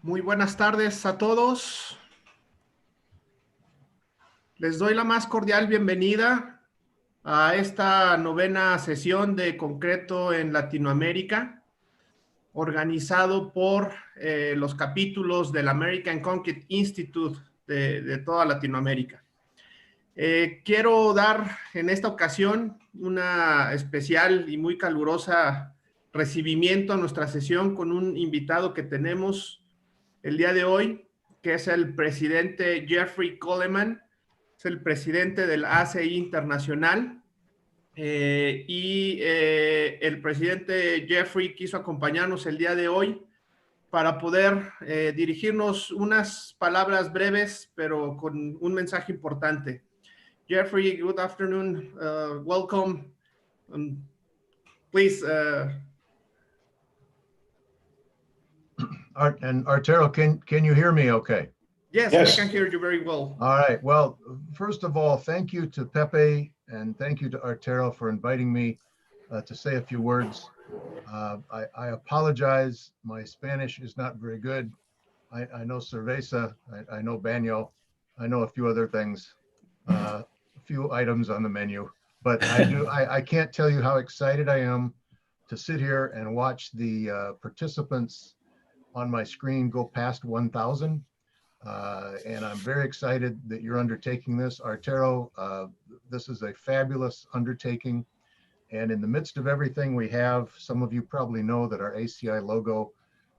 Muy buenas tardes a todos. Les doy la más cordial bienvenida a esta novena sesión de Concreto en Latinoamérica, organizado por los capítulos del American Concrete Institute de toda Latinoamérica. Quiero dar en esta ocasión una especial y muy calurosa recibimiento a nuestra sesión con un invitado que tenemos el día de hoy, que es el presidente Jeffrey Coleman, es el presidente del ACI Internacional, el presidente Jeffrey quiso acompañarnos el día de hoy para poder dirigirnos unas palabras breves, pero con un mensaje importante. Jeffrey, good afternoon. Welcome. Please. And Arturo, can you hear me okay? Yes, we can hear you very well. All right. Well, first of all, thank you to Pepe and thank you to Arturo for inviting me to say a few words. I apologize. My Spanish is not very good. I know cerveza, I know baño, I know a few other things, a few items on the menu, but I can't tell you how excited I am to sit here and watch the participants on my screen go past 1,000. And I'm very excited that you're undertaking this. Arturo, this is a fabulous undertaking. And in the midst of everything we have, some of you probably know that our ACI logo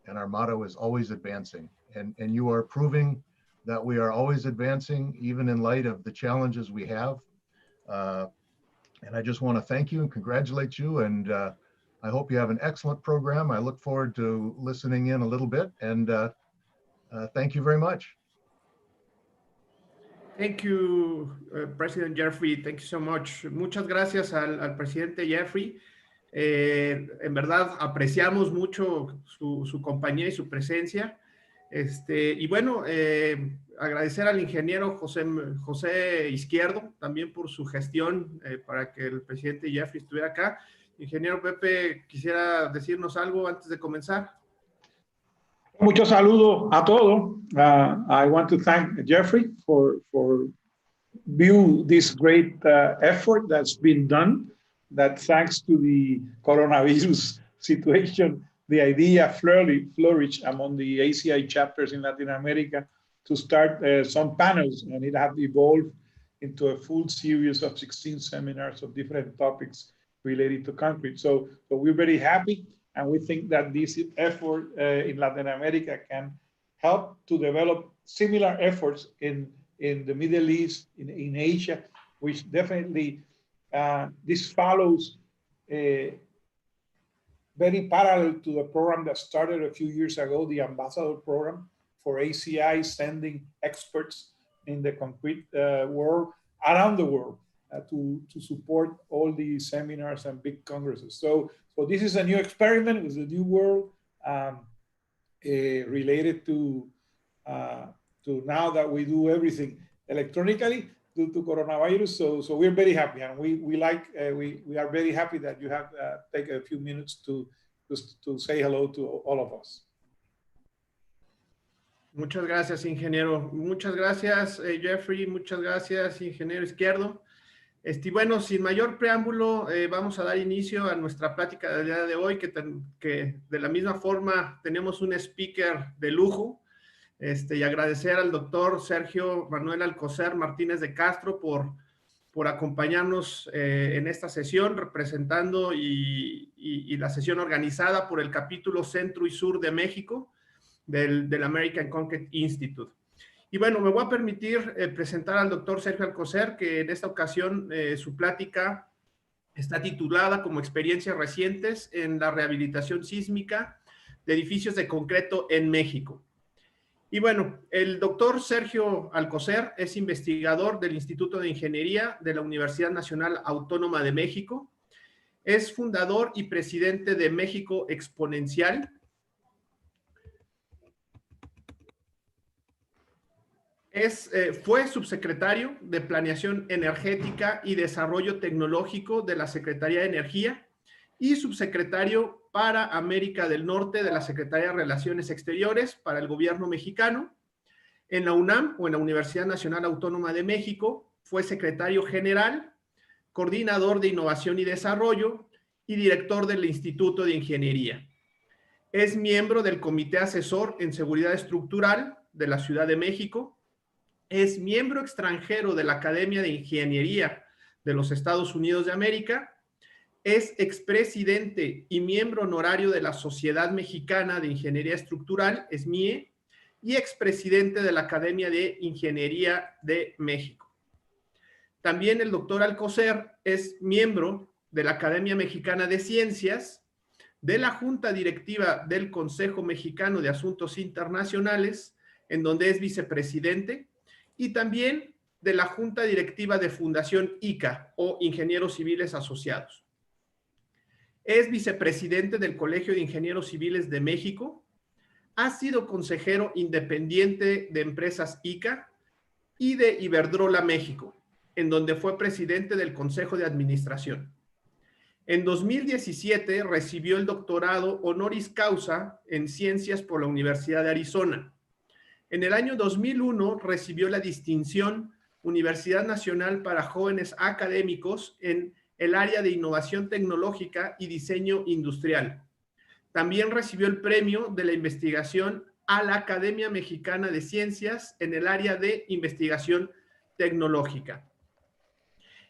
and our motto is always advancing. And you are proving that we are always advancing, even in light of the challenges we have. And I just want to thank you and congratulate you. And I hope you have an excellent program. I look forward to listening in a little bit. And thank you very much. Thank you, President Jeffrey. Thank you so much. Muchas gracias al presidente Jeffrey. En verdad, apreciamos mucho su compañía y su presencia. Y bueno, agradecer al ingeniero José Izquierdo también por su gestión para que el presidente Jeffrey estuviera acá. Ingeniero Pepe, ¿quisiera decirnos algo antes de comenzar? Muchos saludos a todos. I want to thank Jeffrey for view this great effort that's been done, that thanks to the coronavirus situation, the idea flourished among the ACI chapters in Latin America to start some panels, and it has evolved into a full series of 16 seminars of different topics related to concrete. So we're very happy, and we think that this effort in Latin America can help to develop similar efforts in the Middle East, in Asia, which definitely this follows very parallel to the program that started a few years ago, the Ambassador Program for ACI, sending experts in the concrete world around the world to support all the seminars and big congresses. So this is a new experiment. It's a new world related to now that we do everything electronically due to coronavirus. So we're very happy, and we are very happy that you have taken a few minutes to say hello to all of us. Muchas gracias, ingeniero. Muchas gracias, Jeffrey. Muchas gracias, ingeniero Izquierdo. Bueno, sin mayor preámbulo, vamos a dar inicio a nuestra plática del día de hoy, que de la misma forma tenemos un speaker de lujo, y agradecer al doctor Sergio Manuel Alcocer Martínez de Castro por acompañarnos en esta sesión, representando y la sesión organizada por el capítulo Centro y Sur de México del American Concrete Institute. Y bueno, me voy a permitir presentar al doctor Sergio Alcocer, que en esta ocasión su plática está titulada como Experiencias recientes en la rehabilitación sísmica de edificios de concreto en México. Y bueno, el doctor Sergio Alcocer es investigador del Instituto de Ingeniería de la Universidad Nacional Autónoma de México, es fundador y presidente de México Exponencial. Fue subsecretario de Planeación Energética y Desarrollo Tecnológico de la Secretaría de Energía y subsecretario para América del Norte de la Secretaría de Relaciones Exteriores para el gobierno mexicano. En la UNAM, o en la Universidad Nacional Autónoma de México, fue secretario general, coordinador de innovación y desarrollo y director del Instituto de Ingeniería. Es miembro del Comité Asesor en Seguridad Estructural de la Ciudad de México. Es miembro extranjero de la Academia de Ingeniería de los Estados Unidos de América. Es expresidente y miembro honorario de la Sociedad Mexicana de Ingeniería Estructural, SMIE, y expresidente de la Academia de Ingeniería de México. También el doctor Alcocer es miembro de la Academia Mexicana de Ciencias, de la Junta Directiva del Consejo Mexicano de Asuntos Internacionales, en donde es vicepresidente, y también de la Junta Directiva de Fundación ICA, o Ingenieros Civiles Asociados. Es vicepresidente del Colegio de Ingenieros Civiles de México, ha sido consejero independiente de Empresas ICA y de Iberdrola México, en donde fue presidente del Consejo de Administración. En 2017 recibió el doctorado honoris causa en Ciencias por la Universidad de Arizona. En el año 2001 recibió la distinción Universidad Nacional para Jóvenes Académicos en el área de Innovación Tecnológica y Diseño Industrial. También recibió el premio de la investigación a la Academia Mexicana de Ciencias en el área de investigación tecnológica.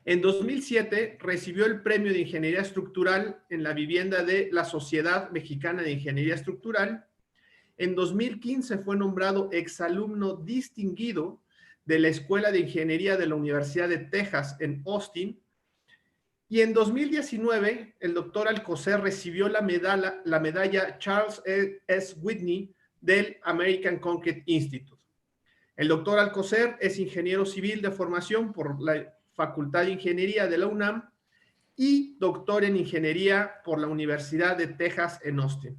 En 2007 recibió el premio de Ingeniería Estructural en la vivienda de la Sociedad Mexicana de Ingeniería Estructural. En 2015 fue nombrado exalumno distinguido de la Escuela de Ingeniería de la Universidad de Texas en Austin. Y en 2019, el doctor Alcocer recibió la medalla Charles S. Whitney del American Concrete Institute. El doctor Alcocer es ingeniero civil de formación por la Facultad de Ingeniería de la UNAM y doctor en Ingeniería por la Universidad de Texas en Austin.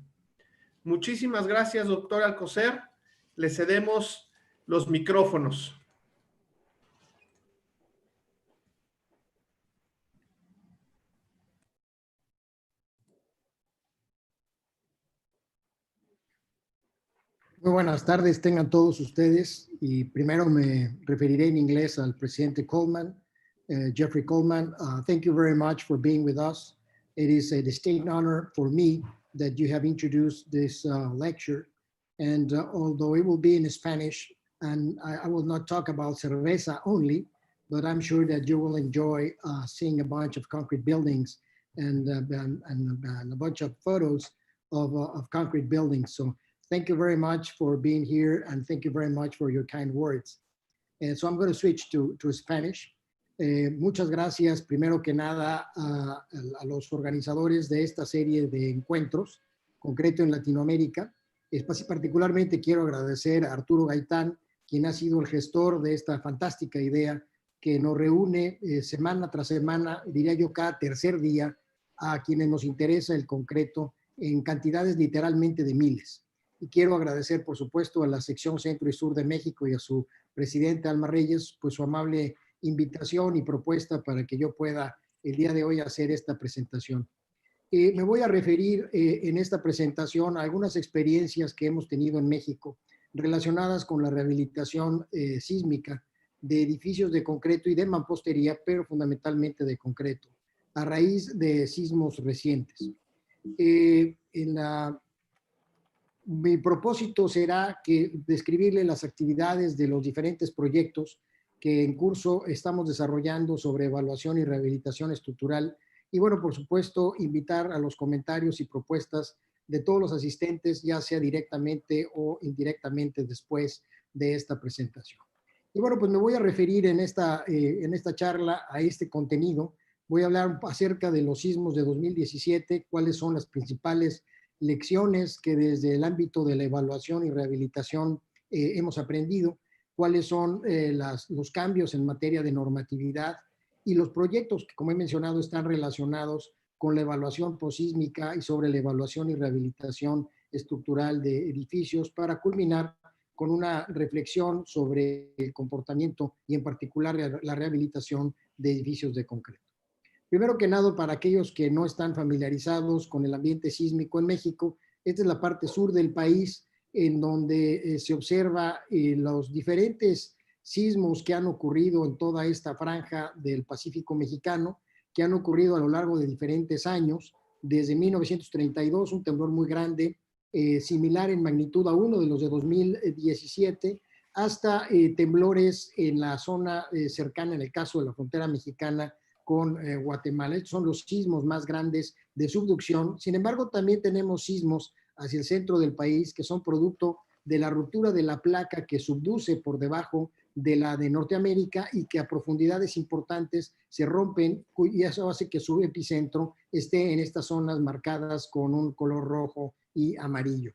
Muchísimas gracias, doctor Alcocer. Le cedemos los micrófonos. Muy buenas tardes, tengan todos ustedes. Y primero me referiré en inglés al presidente Coleman, Jeffrey Coleman. Thank you very much for being with us. It is a distinct honor for me that you have introduced this lecture. And although it will be in Spanish, and I will not talk about cerveza only, but I'm sure that you will enjoy seeing a bunch of concrete buildings and a bunch of photos of concrete buildings. So thank you very much for being here, and thank you very much for your kind words. And so I'm going to switch to Spanish. Muchas gracias, primero que nada, a los organizadores de esta serie de encuentros, concreto en Latinoamérica. Particularmente quiero agradecer a Arturo Gaitán, quien ha sido el gestor de esta fantástica idea que nos reúne semana tras semana, diría yo cada tercer día, a quienes nos interesa el concreto en cantidades literalmente de miles. Y quiero agradecer, por supuesto, a la sección Centro y Sur de México y a su presidente, Alma Reyes, pues su amable invitación y propuesta para que yo pueda el día de hoy hacer esta presentación. Me voy a referir en esta presentación a algunas experiencias que hemos tenido en México relacionadas con la rehabilitación sísmica de edificios de concreto y de mampostería, pero fundamentalmente de concreto, a raíz de sismos recientes. Mi propósito será describirle las actividades de los diferentes proyectos que en curso estamos desarrollando sobre evaluación y rehabilitación estructural y, bueno, por supuesto, invitar a los comentarios y propuestas de todos los asistentes, ya sea directamente o indirectamente después de esta presentación. Y bueno, pues me voy a referir en esta charla a este contenido. Voy a hablar acerca de los sismos de 2017, cuáles son las principales lecciones que desde el ámbito de la evaluación y rehabilitación hemos aprendido, cuáles son los cambios en materia de normatividad y los proyectos que, como he mencionado, están relacionados con la evaluación posísmica y sobre la evaluación y rehabilitación estructural de edificios para culminar con una reflexión sobre el comportamiento y en particular la rehabilitación de edificios de concreto. Primero que nada, para aquellos que no están familiarizados con el ambiente sísmico en México, esta es la parte sur del país en donde se observa los diferentes sismos que han ocurrido en toda esta franja del Pacífico mexicano, que han ocurrido a lo largo de diferentes años, desde 1932, un temblor muy grande, similar en magnitud a uno de los de 2017, hasta temblores en la zona cercana, en el caso de la frontera mexicana con Guatemala. Estos son los sismos más grandes de subducción. Sin embargo, también tenemos sismos hacia el centro del país que son producto de la ruptura de la placa que subduce por debajo de la de Norteamérica y que a profundidades importantes se rompen, y eso hace que su epicentro esté en estas zonas marcadas con un color rojo y amarillo.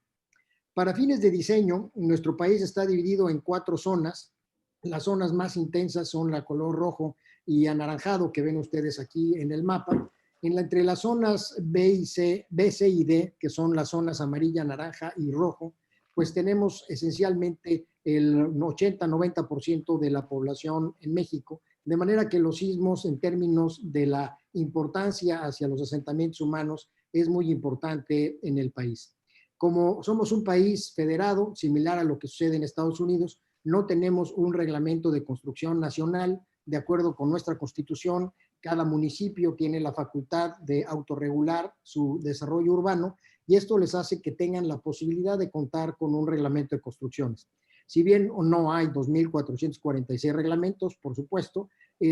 Para fines de diseño, nuestro país está dividido en 4 zonas. Las zonas más intensas son la color rojo y anaranjado que ven ustedes aquí en el mapa. Entre las zonas B, C y D, que son las zonas amarilla, naranja y rojo, pues tenemos esencialmente el 80-90% de la población en México, de manera que los sismos en términos de la importancia hacia los asentamientos humanos es muy importante en el país. Como somos un país federado, similar a lo que sucede en Estados Unidos, no tenemos un reglamento de construcción nacional. De acuerdo con nuestra Constitución, cada municipio tiene la facultad de autorregular su desarrollo urbano y esto les hace que tengan la posibilidad de contar con un reglamento de construcciones. Si bien no hay 2.446 reglamentos, por supuesto,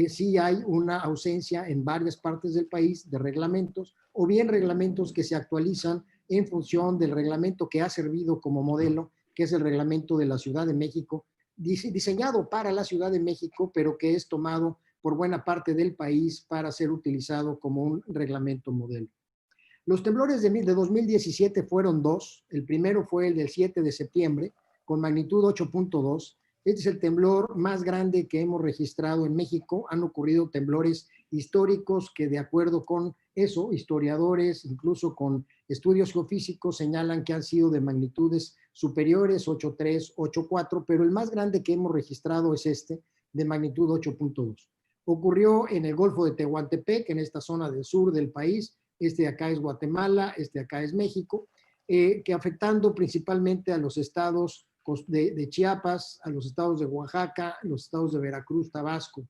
sí hay una ausencia en varias partes del país de reglamentos o bien reglamentos que se actualizan en función del reglamento que ha servido como modelo, que es el reglamento de la Ciudad de México, diseñado para la Ciudad de México, pero que es tomado por buena parte del país para ser utilizado como un reglamento modelo. Los temblores de 2017 fueron 2. El primero fue el del 7 de septiembre, con magnitud 8.2. Este es el temblor más grande que hemos registrado en México. Han ocurrido temblores históricos que, de acuerdo con eso, historiadores, incluso con estudios geofísicos, señalan que han sido de magnitudes superiores, 8.3, 8.4, pero el más grande que hemos registrado es este, de magnitud 8.2. Ocurrió en el Golfo de Tehuantepec, en esta zona del sur del país. Este de acá es Guatemala, este de acá es México, que afectando principalmente a los estados de Chiapas, a los estados de Oaxaca, los estados de Veracruz, Tabasco.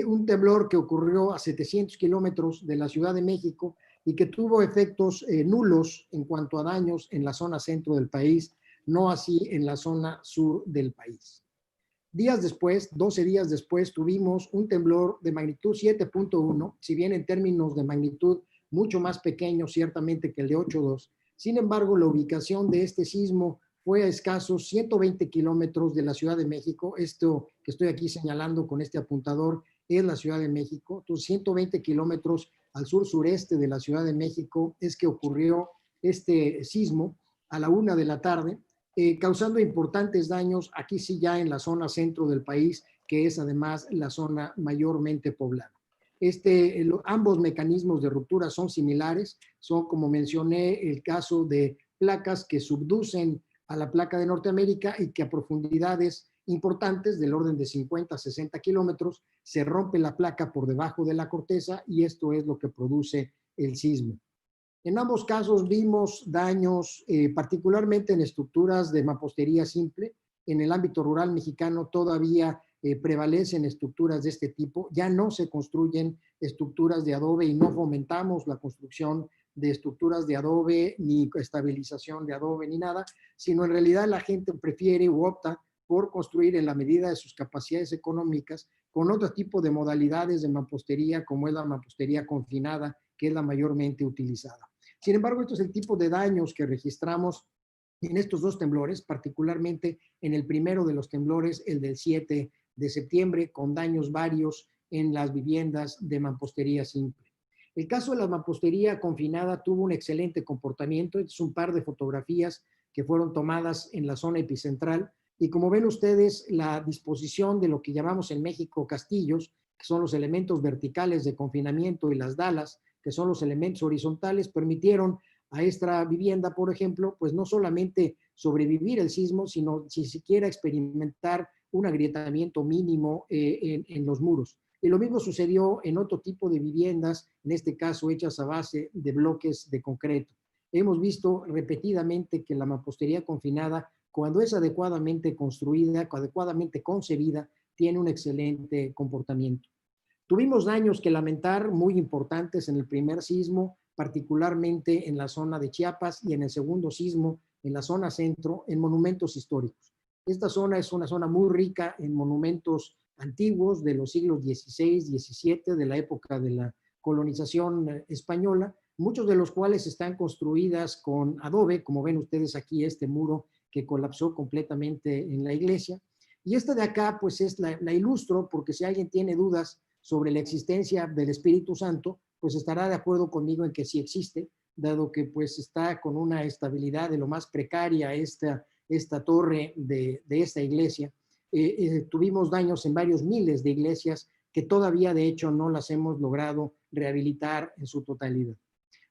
Un temblor que ocurrió a 700 kilómetros de la Ciudad de México y que tuvo efectos nulos en cuanto a daños en la zona centro del país, no así en la zona sur del país. Días después, 12 días después, tuvimos un temblor de magnitud 7.1, si bien en términos de magnitud mucho más pequeño ciertamente que el de 8.2. Sin embargo, la ubicación de este sismo fue a escasos 120 kilómetros de la Ciudad de México. Esto que estoy aquí señalando con este apuntador es la Ciudad de México. Entonces, 120 kilómetros al sur-sureste de la Ciudad de México es que ocurrió este sismo a la 1 de la tarde, causando importantes daños aquí sí ya en la zona centro del país, que es además la zona mayormente poblada. Ambos mecanismos de ruptura son similares, son, como mencioné, el caso de placas que subducen a la placa de Norteamérica y que a profundidades importantes del orden de 50 a 60 kilómetros se rompe la placa por debajo de la corteza y esto es lo que produce el sismo. En ambos casos vimos daños particularmente en estructuras de mampostería simple. En el ámbito rural mexicano todavía prevalecen estructuras de este tipo. Ya no se construyen estructuras de adobe y no fomentamos la construcción de estructuras de adobe, ni estabilización de adobe, ni nada, sino en realidad la gente prefiere u opta por construir en la medida de sus capacidades económicas con otro tipo de modalidades de mampostería, como es la mampostería confinada, que es la mayormente utilizada. Sin embargo, esto es el tipo de daños que registramos en estos 2 temblores, particularmente en el primero de los temblores, el del 7 de septiembre, con daños varios en las viviendas de mampostería simple. El caso de la mampostería confinada tuvo un excelente comportamiento. Es un par de fotografías que fueron tomadas en la zona epicentral y como ven ustedes, la disposición de lo que llamamos en México castillos, que son los elementos verticales de confinamiento, y las dalas, que son los elementos horizontales, permitieron a esta vivienda, por ejemplo, pues no solamente sobrevivir el sismo, sino si siquiera experimentar un agrietamiento mínimo en los muros. Y lo mismo sucedió en otro tipo de viviendas, en este caso hechas a base de bloques de concreto. Hemos visto repetidamente que la mampostería confinada, cuando es adecuadamente construida, adecuadamente concebida, tiene un excelente comportamiento. Tuvimos daños que lamentar muy importantes en el primer sismo, particularmente en la zona de Chiapas, y en el segundo sismo en la zona centro, en monumentos históricos. Esta zona es una zona muy rica en monumentos antiguos de los siglos XVI, XVII, de la época de la colonización española, muchos de los cuales están construidas con adobe, como ven ustedes aquí, este muro que colapsó completamente en la iglesia. Y esta de acá, pues la ilustro porque si alguien tiene dudas sobre la existencia del Espíritu Santo, pues estará de acuerdo conmigo en que sí existe, dado que pues está con una estabilidad de lo más precaria esta torre de esta iglesia. Tuvimos daños en varios miles de iglesias que todavía de hecho no las hemos logrado rehabilitar en su totalidad.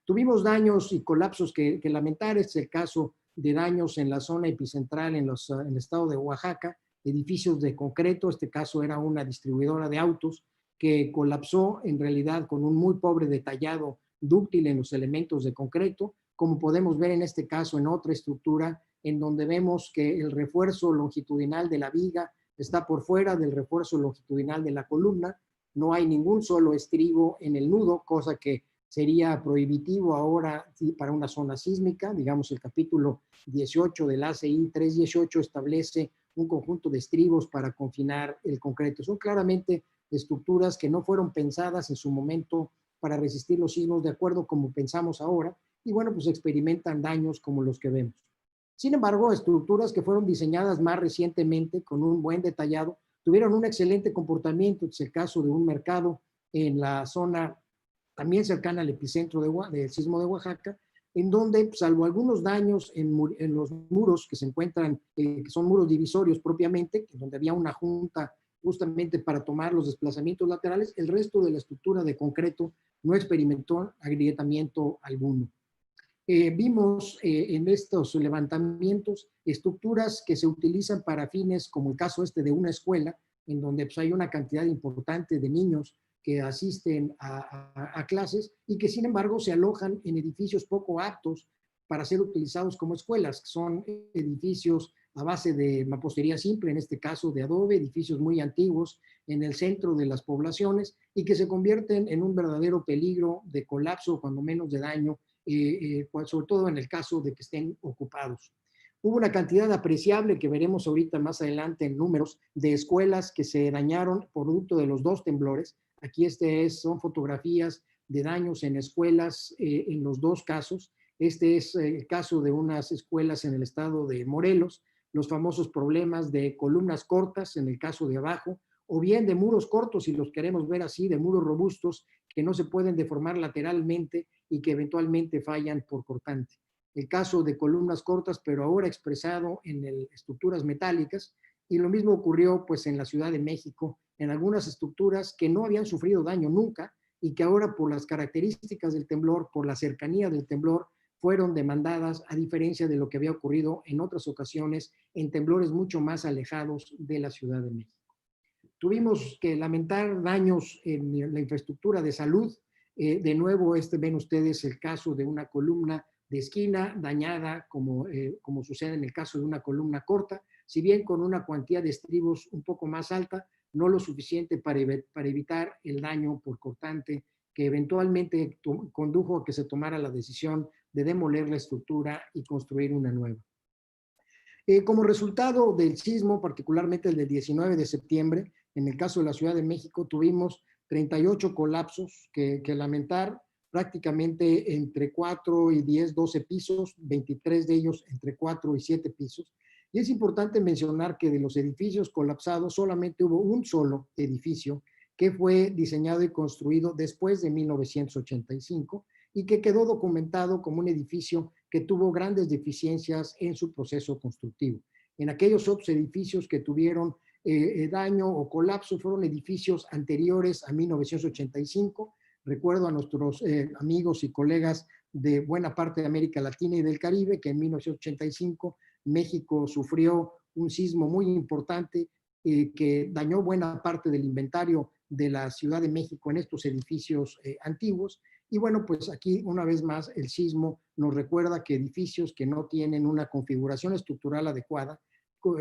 Tuvimos daños y colapsos que lamentar. Este es el caso de daños en la zona epicentral en el estado de Oaxaca, edificios de concreto. Este caso era una distribuidora de autos que colapsó en realidad con un muy pobre detallado dúctil en los elementos de concreto, como podemos ver en este caso en otra estructura, en donde vemos que el refuerzo longitudinal de la viga está por fuera del refuerzo longitudinal de la columna, no hay ningún solo estribo en el nudo, cosa que sería prohibitivo ahora para una zona sísmica. Digamos, el capítulo 18 del ACI 318 establece un conjunto de estribos para confinar el concreto. Son claramente estructuras que no fueron pensadas en su momento para resistir los sismos de acuerdo como pensamos ahora, y bueno, pues experimentan daños como los que vemos. Sin embargo, estructuras que fueron diseñadas más recientemente con un buen detallado tuvieron un excelente comportamiento. Es el caso de un mercado en la zona también cercana al epicentro del sismo de Oaxaca, en donde, salvo algunos daños en los muros que se encuentran, que son muros divisorios propiamente, donde había una junta justamente para tomar los desplazamientos laterales, el resto de la estructura de concreto no experimentó agrietamiento alguno. Vimos en estos levantamientos estructuras que se utilizan para fines, como el caso de una escuela, en donde pues, hay una cantidad importante de niños que asisten a clases y que sin embargo se alojan en edificios poco aptos para ser utilizados como escuelas. Son edificios a base de mampostería simple, en este caso de adobe, edificios muy antiguos en el centro de las poblaciones y que se convierten en un verdadero peligro de colapso, cuando menos de daño, sobre todo en el caso de que estén ocupados. Hubo una cantidad apreciable que veremos ahorita más adelante en números de escuelas que se dañaron producto de los dos temblores. Aquí son fotografías de daños en escuelas en los dos casos. Este es el caso de unas escuelas en el estado de Morelos, los famosos problemas de columnas cortas en el caso de abajo, o bien de muros cortos, si los queremos ver así, de muros robustos que no se pueden deformar lateralmente y que eventualmente fallan por cortante. El caso de columnas cortas, pero ahora expresado en estructuras metálicas, y lo mismo ocurrió pues en la Ciudad de México, en algunas estructuras que no habían sufrido daño nunca y que ahora por las características del temblor, por la cercanía del temblor, fueron demandadas, a diferencia de lo que había ocurrido en otras ocasiones en temblores mucho más alejados de la Ciudad de México. Tuvimos que lamentar daños en la infraestructura de salud. De nuevo, ven ustedes el caso de una columna de esquina dañada, como sucede en el caso de una columna corta, si bien con una cuantía de estribos un poco más alta, no lo suficiente para evitar el daño por cortante que eventualmente condujo a que se tomara la decisión de demoler la estructura y construir una nueva. Como resultado del sismo, particularmente el del 19 de septiembre, en el caso de la Ciudad de México, tuvimos 38 colapsos que lamentar, prácticamente entre 4 y 10, 12 pisos, 23 de ellos entre 4 y 7 pisos. Y es importante mencionar que de los edificios colapsados solamente hubo un solo edificio que fue diseñado y construido después de 1985 y que quedó documentado como un edificio que tuvo grandes deficiencias en su proceso constructivo. En aquellos otros edificios que tuvieron daño o colapso fueron edificios anteriores a 1985. Recuerdo a nuestros amigos y colegas de buena parte de América Latina y del Caribe que en 1985 México sufrió un sismo muy importante que dañó buena parte del inventario de la Ciudad de México en estos edificios antiguos. Y bueno, pues aquí una vez más el sismo nos recuerda que edificios que no tienen una configuración estructural adecuada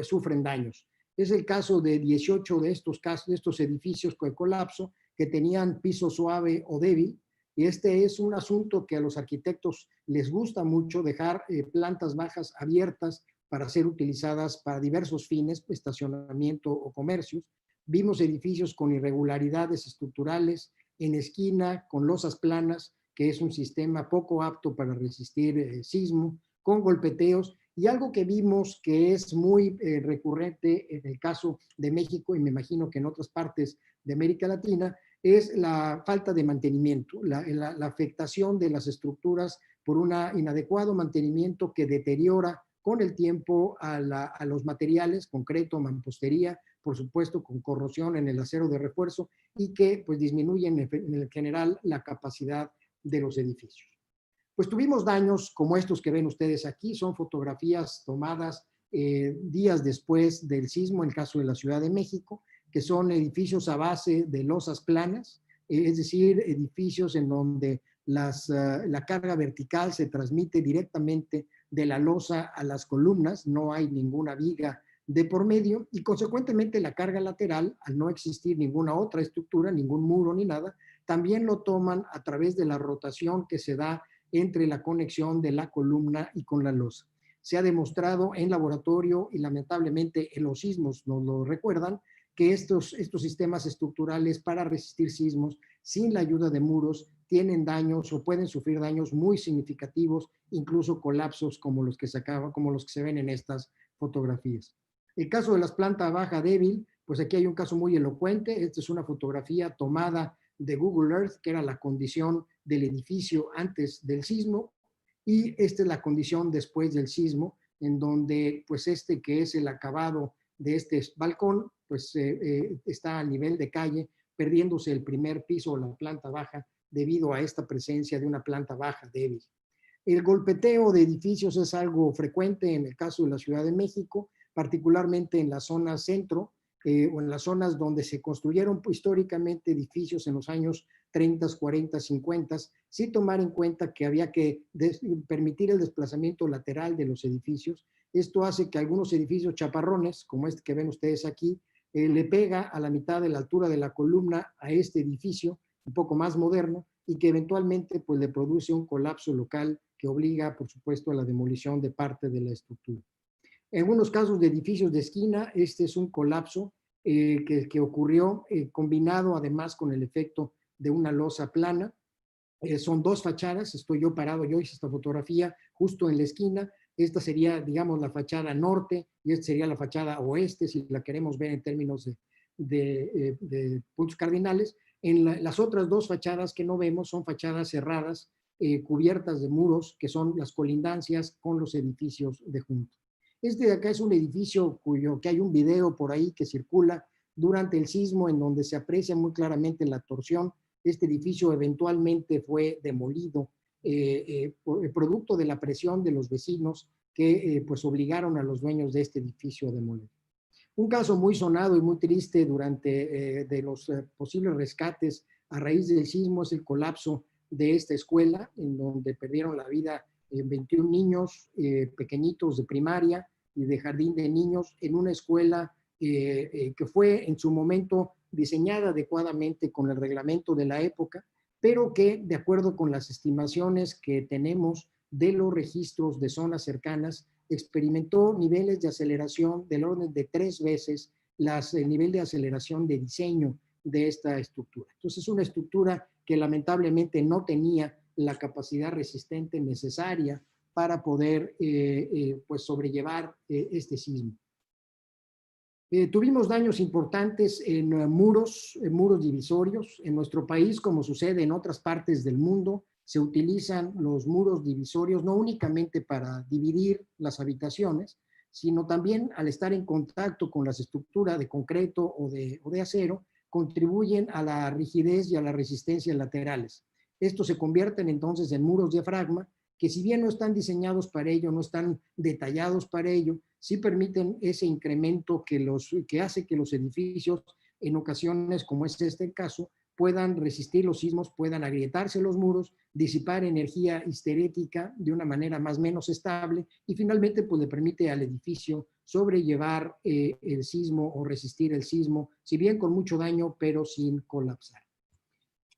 sufren daños. Es el caso de 18 de estos edificios con colapso que tenían piso suave o débil, y este es un asunto que a los arquitectos les gusta mucho, dejar plantas bajas abiertas para ser utilizadas para diversos fines, estacionamiento o comercios. Vimos edificios con irregularidades estructurales, en esquina, con losas planas, que es un sistema poco apto para resistir sismo, con golpeteos, y algo que vimos que es muy recurrente en el caso de México, y me imagino que en otras partes de América Latina, es la falta de mantenimiento, la afectación de las estructuras por un inadecuado mantenimiento que deteriora con el tiempo a los materiales, concreto, mampostería, por supuesto con corrosión en el acero de refuerzo, y que pues disminuyen en general la capacidad de los edificios. Pues tuvimos daños como estos que ven ustedes aquí, son fotografías tomadas días después del sismo, en el caso de la Ciudad de México, que son edificios a base de losas planas, es decir, edificios en donde la carga vertical se transmite directamente de la losa a las columnas, no hay ninguna viga de por medio, y consecuentemente la carga lateral, al no existir ninguna otra estructura, ningún muro ni nada, también lo toman a través de la rotación que se da entre la conexión de la columna y con la losa. Se ha demostrado en laboratorio, y lamentablemente en los sismos nos lo recuerdan, que estos sistemas estructurales para resistir sismos sin la ayuda de muros tienen daños o pueden sufrir daños muy significativos, incluso colapsos como los que se ven en estas fotografías. El caso de las plantas baja débil, pues aquí hay un caso muy elocuente. Esta es una fotografía tomada de Google Earth, que era la condición del edificio antes del sismo, y esta es la condición después del sismo, en donde pues que es el acabado de este balcón, pues está a nivel de calle, perdiéndose el primer piso o la planta baja debido a esta presencia de una planta baja débil. El golpeteo de edificios es algo frecuente en el caso de la Ciudad de México, particularmente en la zona centro o en las zonas donde se construyeron históricamente edificios en los años 30, 40, 50, sin tomar en cuenta que había que permitir el desplazamiento lateral de los edificios. Esto hace que algunos edificios chaparrones, como este que ven ustedes aquí, le pega a la mitad de la altura de la columna a este edificio, un poco más moderno, y que eventualmente pues, le produce un colapso local que obliga, por supuesto, a la demolición de parte de la estructura. En algunos casos de edificios de esquina, este es un colapso que ocurrió combinado además con el efecto de una losa plana. Son dos fachadas, estoy yo parado, yo hice esta fotografía justo en la esquina. Esta sería, digamos, la fachada norte y esta sería la fachada oeste, si la queremos ver en términos de puntos cardinales. Las otras dos fachadas que no vemos son fachadas cerradas, cubiertas de muros, que son las colindancias con los edificios de junto. Este de acá es un edificio que hay un video por ahí que circula durante el sismo en donde se aprecia muy claramente la torsión. Este edificio eventualmente fue demolido producto de la presión de los vecinos que pues obligaron a los dueños de este edificio a demoler. Un caso muy sonado y muy triste durante de los posibles rescates a raíz del sismo es el colapso de esta escuela, en donde perdieron la vida 21 niños pequeñitos de primaria y de jardín de niños en una escuela que fue en su momento diseñada adecuadamente con el reglamento de la época, pero que de acuerdo con las estimaciones que tenemos de los registros de zonas cercanas, experimentó niveles de aceleración del orden de 3 veces el nivel de aceleración de diseño de esta estructura. Entonces es una estructura que lamentablemente no tenía la capacidad resistente necesaria para poder pues sobrellevar este sismo. Tuvimos daños importantes en muros divisorios. En nuestro país, como sucede en otras partes del mundo, se utilizan los muros divisorios no únicamente para dividir las habitaciones, sino también al estar en contacto con las estructuras de concreto o de acero, contribuyen a la rigidez y a la resistencia laterales. Estos se convierten entonces en muros diafragma, que si bien no están diseñados para ello, no están detallados para ello, sí permiten ese incremento que hace que los edificios en ocasiones, como es este caso, puedan resistir los sismos, puedan agrietarse los muros, disipar energía histerética de una manera más o menos estable y finalmente pues le permite al edificio sobrellevar el sismo o resistir el sismo, si bien con mucho daño, pero sin colapsar.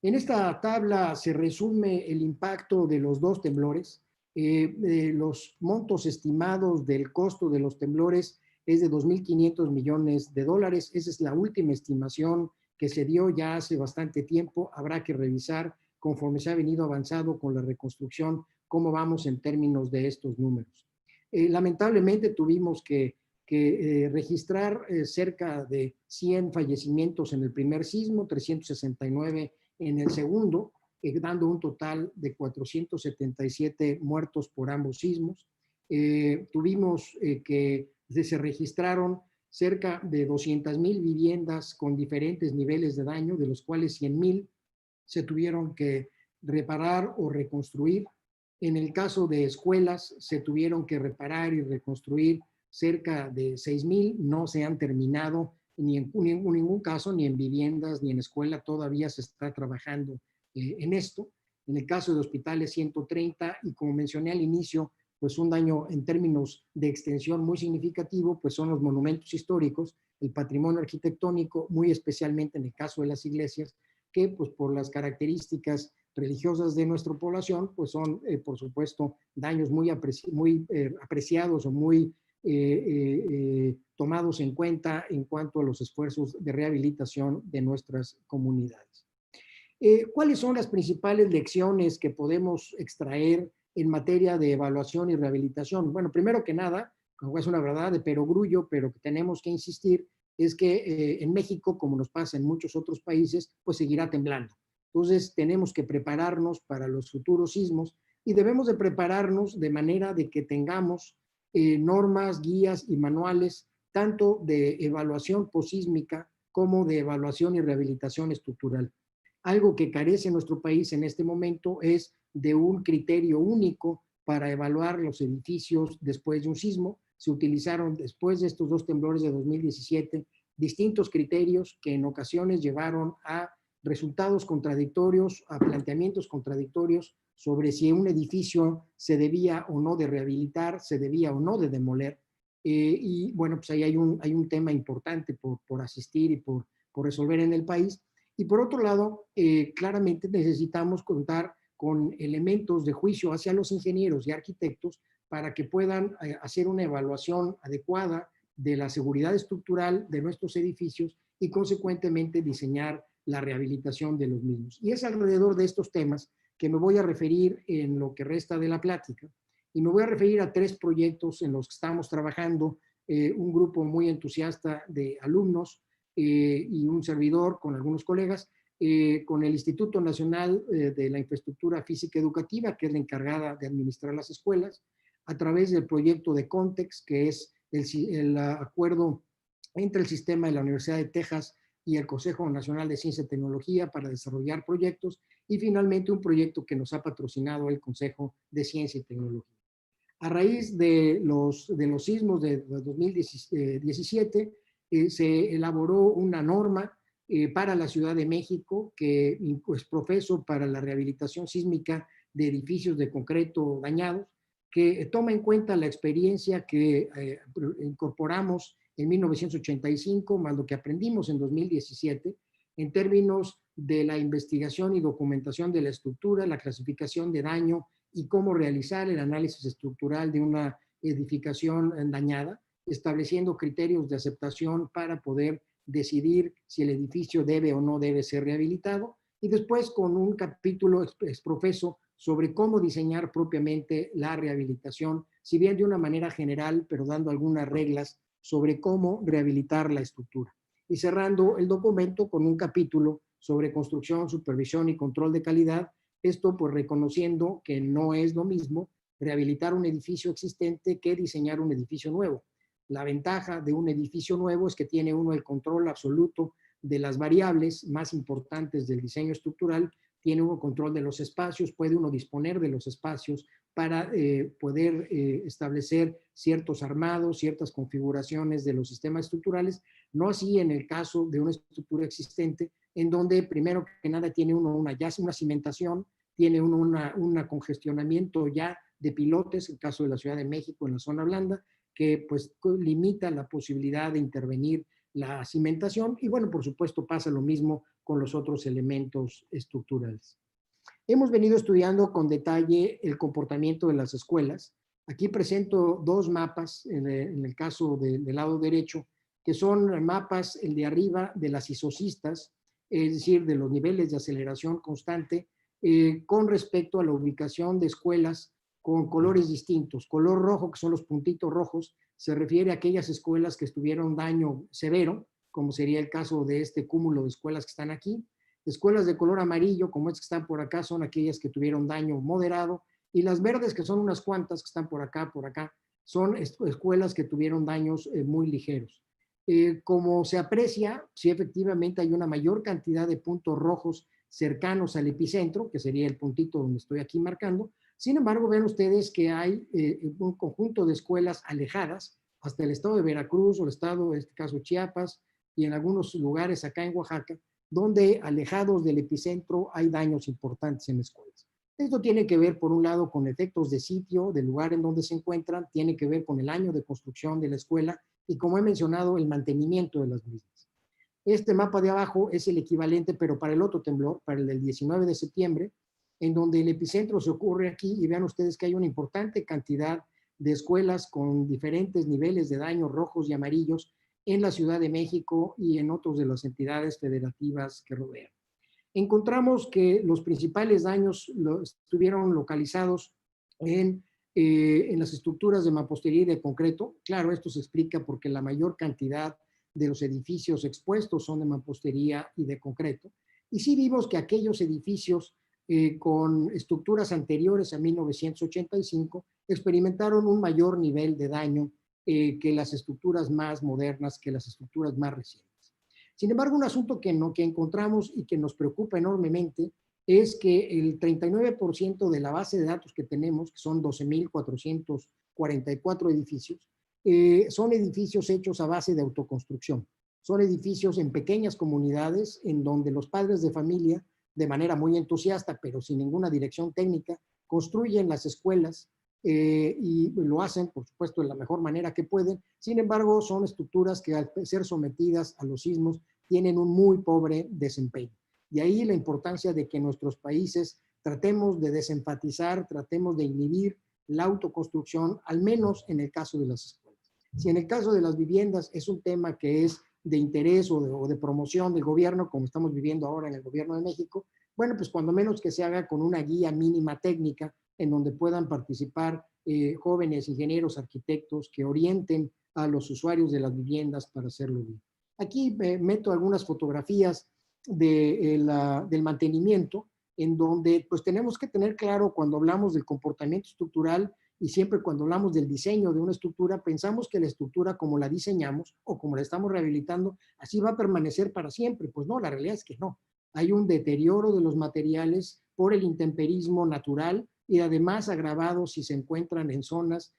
En esta tabla se resume el impacto de los dos temblores. Los montos estimados del costo de los temblores es de 2.500 millones de dólares. Esa es la última estimación que se dio ya hace bastante tiempo. Habrá que revisar conforme se ha venido avanzando con la reconstrucción cómo vamos en términos de estos números. Lamentablemente tuvimos que registrar cerca de 100 fallecimientos en el primer sismo, 369 en el segundo, dando un total de 477 muertos por ambos sismos. Tuvimos que se registraron cerca de 200,000 viviendas con diferentes niveles de daño, de los cuales 100,000 se tuvieron que reparar o reconstruir. En el caso de escuelas, se tuvieron que reparar y reconstruir cerca de 6,000, no se han terminado ni en ningún caso, ni en viviendas, ni en escuela, todavía se está trabajando en esto. En el caso de hospitales, 130, y como mencioné al inicio, pues un daño en términos de extensión muy significativo, pues son los monumentos históricos, el patrimonio arquitectónico, muy especialmente en el caso de las iglesias, que pues por las características religiosas de nuestra población, pues son, por supuesto, daños muy apreciados o muy tomados en cuenta en cuanto a los esfuerzos de rehabilitación de nuestras comunidades. ¿Cuáles son las principales lecciones que podemos extraer en materia de evaluación y rehabilitación? Bueno, primero que nada, como es una verdad de perogrullo, pero que tenemos que insistir, es que en México, como nos pasa en muchos otros países, pues seguirá temblando. Entonces, tenemos que prepararnos para los futuros sismos y debemos de prepararnos de manera de que tengamos normas, guías y manuales, tanto de evaluación posísmica como de evaluación y rehabilitación estructural. Algo que carece nuestro país en este momento es de un criterio único para evaluar los edificios después de un sismo. Se utilizaron después de estos dos temblores de 2017 distintos criterios que en ocasiones llevaron a resultados contradictorios, a planteamientos contradictorios sobre si un edificio se debía o no de rehabilitar, se debía o no de demoler. Y bueno, pues ahí hay un tema importante por asistir y por resolver en el país. Y por otro lado, claramente necesitamos contar con elementos de juicio hacia los ingenieros y arquitectos para que puedan hacer una evaluación adecuada de la seguridad estructural de nuestros edificios y consecuentemente diseñar la rehabilitación de los mismos. Y es alrededor de estos temas que me voy a referir en lo que resta de la plática. Y me voy a referir a 3 proyectos en los que estamos trabajando, un grupo muy entusiasta de alumnos, y un servidor con algunos colegas, con el Instituto Nacional de la Infraestructura Física Educativa, que es la encargada de administrar las escuelas, a través del proyecto de Context, que es el acuerdo entre el sistema de la Universidad de Texas y el Consejo Nacional de Ciencia y Tecnología para desarrollar proyectos, y finalmente un proyecto que nos ha patrocinado el Consejo de Ciencia y Tecnología. A raíz de los sismos de 2017, se elaboró una norma para la Ciudad de México que es profeso para la rehabilitación sísmica de edificios de concreto dañados, que toma en cuenta la experiencia que incorporamos en 1985, más lo que aprendimos en 2017, en términos de la investigación y documentación de la estructura, la clasificación de daño y cómo realizar el análisis estructural de una edificación dañada, estableciendo criterios de aceptación para poder decidir si el edificio debe o no debe ser rehabilitado, y después con un capítulo exprofeso sobre cómo diseñar propiamente la rehabilitación, si bien de una manera general, pero dando algunas reglas sobre cómo rehabilitar la estructura. Y cerrando el documento con un capítulo sobre construcción, supervisión y control de calidad, esto pues reconociendo que no es lo mismo rehabilitar un edificio existente que diseñar un edificio nuevo. La ventaja de un edificio nuevo es que tiene uno el control absoluto de las variables más importantes del diseño estructural, tiene uno control de los espacios, puede uno disponer de los espacios para poder establecer ciertos armados, ciertas configuraciones de los sistemas estructurales, No así en el caso de una estructura existente, en donde primero que nada tiene uno una cimentación, tiene uno un congestionamiento ya de pilotes, en el caso de la Ciudad de México, en la zona blanda, que pues limita la posibilidad de intervenir la cimentación. Y bueno, por supuesto pasa lo mismo con los otros elementos estructurales. Hemos venido estudiando con detalle el comportamiento de las escuelas. Aquí presento dos mapas, en el caso del lado derecho, que son mapas, el de arriba de las isocistas, es decir, de los niveles de aceleración constante, con respecto a la ubicación de escuelas con colores distintos. Color rojo, que son los puntitos rojos, se refiere a aquellas escuelas que tuvieron daño severo, como sería el caso de este cúmulo de escuelas que están aquí. Escuelas de color amarillo, como estas que están por acá, son aquellas que tuvieron daño moderado, y las verdes, que son unas cuantas que están por acá, son escuelas que tuvieron daños muy ligeros. Como se aprecia, sí, efectivamente hay una mayor cantidad de puntos rojos cercanos al epicentro, que sería el puntito donde estoy aquí marcando. Sin embargo, ven ustedes que hay un conjunto de escuelas alejadas, hasta el estado de Veracruz o el estado, en este caso Chiapas, y en algunos lugares acá en Oaxaca, donde alejados del epicentro hay daños importantes en escuelas. Esto tiene que ver, por un lado, con efectos de sitio, del lugar en donde se encuentran, tiene que ver con el año de construcción de la escuela y, como he mencionado, el mantenimiento de las mismas. Este mapa de abajo es el equivalente, pero para el otro temblor, para el del 19 de septiembre, en donde el epicentro se ocurre aquí, y vean ustedes que hay una importante cantidad de escuelas con diferentes niveles de daños rojos y amarillos en la Ciudad de México y en otras de las entidades federativas que rodean. Encontramos que los principales daños estuvieron localizados en las estructuras de mampostería y de concreto. Claro, esto se explica porque la mayor cantidad de los edificios expuestos son de mampostería y de concreto. Y sí vimos que aquellos edificios con estructuras anteriores a 1985 experimentaron un mayor nivel de daño que las estructuras más modernas, que las estructuras más recientes. Sin embargo, un asunto que encontramos y que nos preocupa enormemente es que el 39% de la base de datos que tenemos, que son 12,444 edificios, son edificios hechos a base de autoconstrucción. Son edificios en pequeñas comunidades en donde los padres de familia, de manera muy entusiasta, pero sin ninguna dirección técnica, construyen las escuelas y lo hacen, por supuesto, de la mejor manera que pueden. Sin embargo, son estructuras que, al ser sometidas a los sismos, tienen un muy pobre desempeño. Y ahí la importancia de que en nuestros países tratemos de desenfatizar, tratemos de inhibir la autoconstrucción, al menos en el caso de las escuelas. Si en el caso de las viviendas es un tema que es de interés o de promoción del gobierno, como estamos viviendo ahora en el gobierno de México, bueno, pues cuando menos que se haga con una guía mínima técnica en donde puedan participar jóvenes ingenieros, arquitectos que orienten a los usuarios de las viviendas para hacerlo bien. Aquí meto algunas fotografías del mantenimiento, en donde pues tenemos que tener claro cuando hablamos del comportamiento estructural y siempre cuando hablamos del diseño de una estructura, pensamos que la estructura como la diseñamos o como la estamos rehabilitando, así va a permanecer para siempre. Pues no, la realidad es que no. Hay un deterioro de los materiales por el intemperismo natural y además agravado si se encuentran en zonas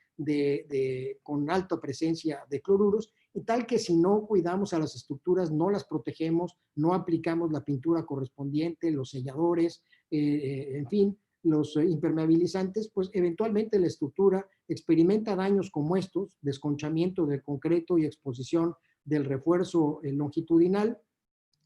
con alta presencia de cloruros, y tal que si no cuidamos a las estructuras, no las protegemos, no aplicamos la pintura correspondiente, los selladores, en fin, los impermeabilizantes, pues eventualmente la estructura experimenta daños como estos, desconchamiento del concreto y exposición del refuerzo longitudinal,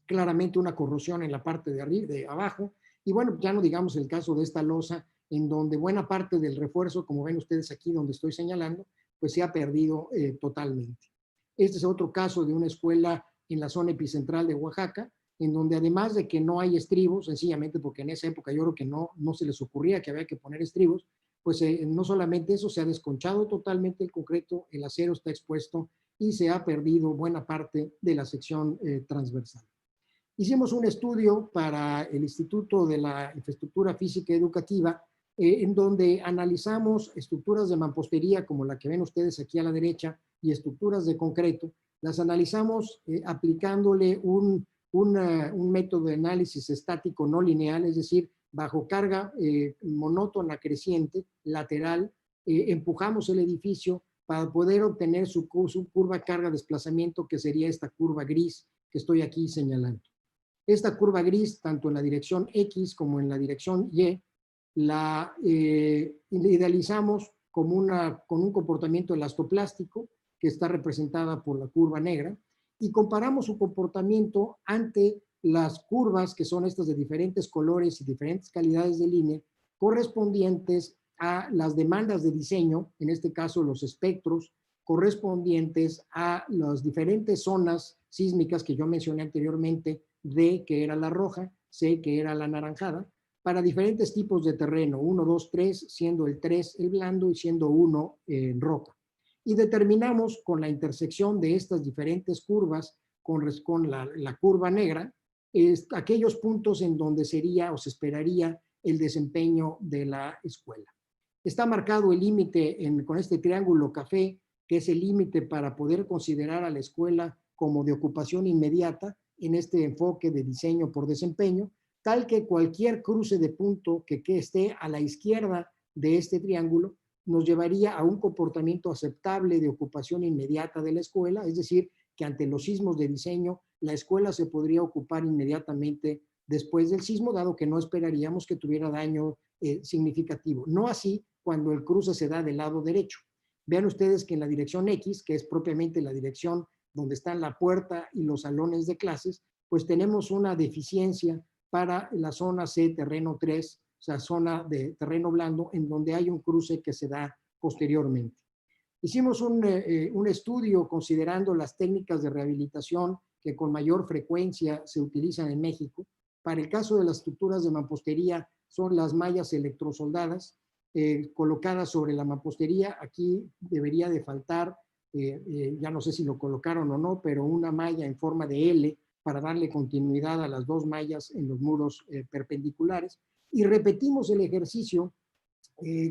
claramente una corrosión en la parte de arriba, de abajo, y bueno, ya no digamos el caso de esta losa, en donde buena parte del refuerzo, como ven ustedes aquí donde estoy señalando, pues se ha perdido totalmente. Este es otro caso de una escuela en la zona epicentral de Oaxaca, en donde además de que no hay estribos, sencillamente porque en esa época yo creo que no se les ocurría que había que poner estribos, pues no solamente eso, se ha desconchado totalmente el concreto, el acero está expuesto y se ha perdido buena parte de la sección transversal. Hicimos un estudio para el Instituto de la Infraestructura Física Educativa, en donde analizamos estructuras de mampostería como la que ven ustedes aquí a la derecha y estructuras de concreto. Las analizamos aplicándole un método de análisis estático no lineal, es decir, bajo carga monótona creciente, lateral, empujamos el edificio para poder obtener su curva carga-desplazamiento, que sería esta curva gris que estoy aquí señalando. Esta curva gris, tanto en la dirección X como en la dirección Y, la idealizamos como con un comportamiento elastoplástico, que está representada por la curva negra, y comparamos su comportamiento ante las curvas, que son estas de diferentes colores y diferentes calidades de línea, correspondientes a las demandas de diseño, en este caso los espectros, correspondientes a las diferentes zonas sísmicas que yo mencioné anteriormente, D, que era la roja, C, que era la anaranjada, para diferentes tipos de terreno, 1, 2, 3, siendo el 3 el blando y siendo 1 en roca. Y determinamos con la intersección de estas diferentes curvas con la curva negra, aquellos puntos en donde sería o se esperaría el desempeño de la escuela. Está marcado el límite con este triángulo café, que es el límite para poder considerar a la escuela como de ocupación inmediata en este enfoque de diseño por desempeño, tal que cualquier cruce de punto que esté a la izquierda de este triángulo nos llevaría a un comportamiento aceptable de ocupación inmediata de la escuela, es decir, que ante los sismos de diseño, la escuela se podría ocupar inmediatamente después del sismo, dado que no esperaríamos que tuviera daño significativo. No así cuando el cruce se da del lado derecho. Vean ustedes que en la dirección X, que es propiamente la dirección donde están la puerta y los salones de clases, pues tenemos una deficiencia para la zona C, terreno 3, o sea, zona de terreno blando, en donde hay un cruce que se da posteriormente. Hicimos un estudio considerando las técnicas de rehabilitación que con mayor frecuencia se utilizan en México. Para el caso de las estructuras de mampostería, son las mallas electrosoldadas colocadas sobre la mampostería. Aquí debería de faltar, ya no sé si lo colocaron o no, pero una malla en forma de L para darle continuidad a las dos mallas en los muros perpendiculares. Y repetimos el ejercicio,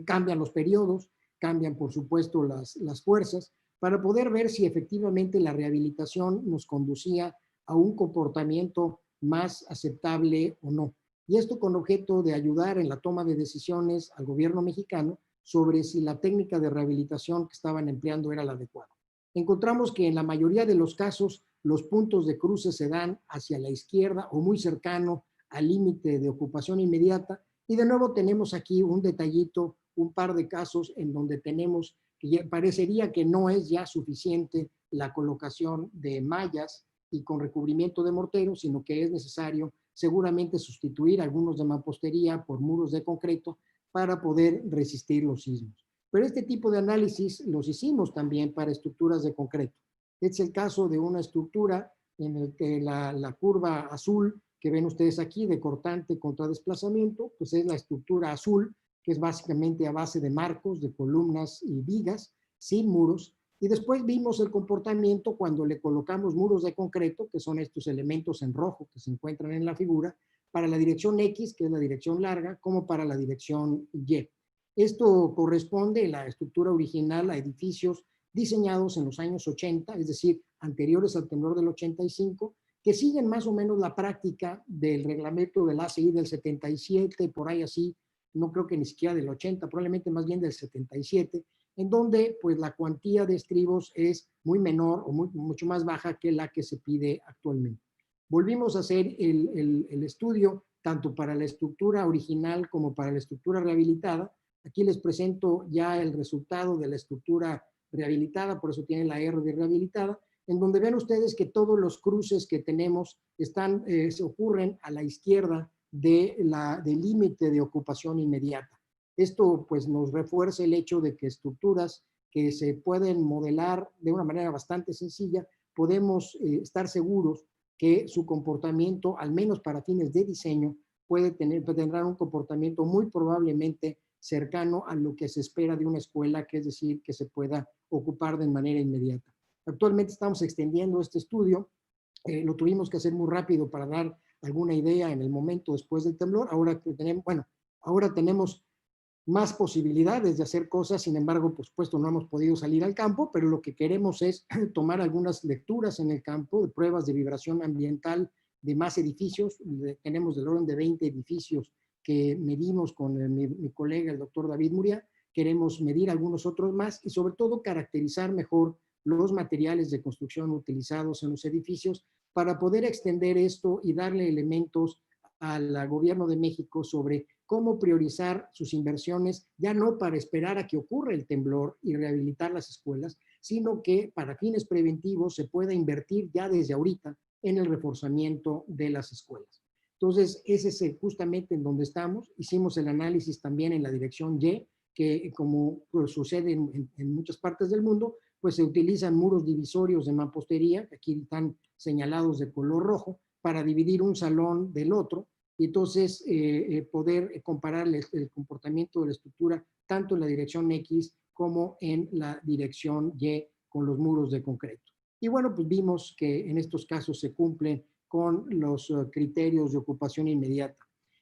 cambian los periodos, cambian por supuesto las fuerzas, para poder ver si efectivamente la rehabilitación nos conducía a un comportamiento más aceptable o no. Y esto con objeto de ayudar en la toma de decisiones al gobierno mexicano sobre si la técnica de rehabilitación que estaban empleando era la adecuada. Encontramos que en la mayoría de los casos los puntos de cruce se dan hacia la izquierda o muy cercano al límite de ocupación inmediata. Y de nuevo tenemos aquí un detallito, un par de casos en donde tenemos que parecería que no es ya suficiente la colocación de mallas y con recubrimiento de mortero, sino que es necesario seguramente sustituir algunos de mampostería por muros de concreto para poder resistir los sismos. Pero este tipo de análisis los hicimos también para estructuras de concreto. Es el caso de una estructura en el que la curva azul que ven ustedes aquí de cortante contra desplazamiento, pues es la estructura azul, que es básicamente a base de marcos, de columnas y vigas, sin muros. Y después vimos el comportamiento cuando le colocamos muros de concreto, que son estos elementos en rojo que se encuentran en la figura, para la dirección X, que es la dirección larga, como para la dirección Y. Esto corresponde en la estructura original a edificios diseñados en los años 80, es decir, anteriores al temblor del 85, que siguen más o menos la práctica del reglamento del ACI del 77, por ahí así, no creo que ni siquiera del 80, probablemente más bien del 77, en donde pues la cuantía de estribos es muy menor o mucho más baja que la que se pide actualmente. Volvimos a hacer el estudio tanto para la estructura original como para la estructura rehabilitada. Aquí les presento ya el resultado de la estructura rehabilitada, por eso tiene la R de rehabilitada, en donde ven ustedes que todos los cruces que tenemos se ocurren a la izquierda del límite de ocupación inmediata. Esto pues nos refuerza el hecho de que estructuras que se pueden modelar de una manera bastante sencilla, podemos estar seguros que su comportamiento, al menos para fines de diseño, tendrán un comportamiento muy probablemente cercano a lo que se espera de una escuela, que es decir, que se pueda ocupar de manera inmediata. Actualmente estamos extendiendo este estudio, lo tuvimos que hacer muy rápido para dar alguna idea en el momento después del temblor. Ahora tenemos más posibilidades de hacer cosas, sin embargo, por supuesto, no hemos podido salir al campo, pero lo que queremos es tomar algunas lecturas en el campo, de pruebas de vibración ambiental de más edificios. Tenemos del orden de 20 edificios que medimos con mi colega, el doctor David Muriá, queremos medir algunos otros más y sobre todo caracterizar mejor los materiales de construcción utilizados en los edificios para poder extender esto y darle elementos al gobierno de México sobre cómo priorizar sus inversiones, ya no para esperar a que ocurra el temblor y rehabilitar las escuelas, sino que para fines preventivos se pueda invertir ya desde ahorita en el reforzamiento de las escuelas. Entonces, ese es justamente en donde estamos. Hicimos el análisis también en la dirección Y, que como sucede en muchas partes del mundo, pues se utilizan muros divisorios de mampostería, que aquí están señalados de color rojo, para dividir un salón del otro, y entonces poder comparar el comportamiento de la estructura tanto en la dirección X como en la dirección Y con los muros de concreto. Y bueno, pues vimos que en estos casos se cumplen con los criterios de ocupación inmediata.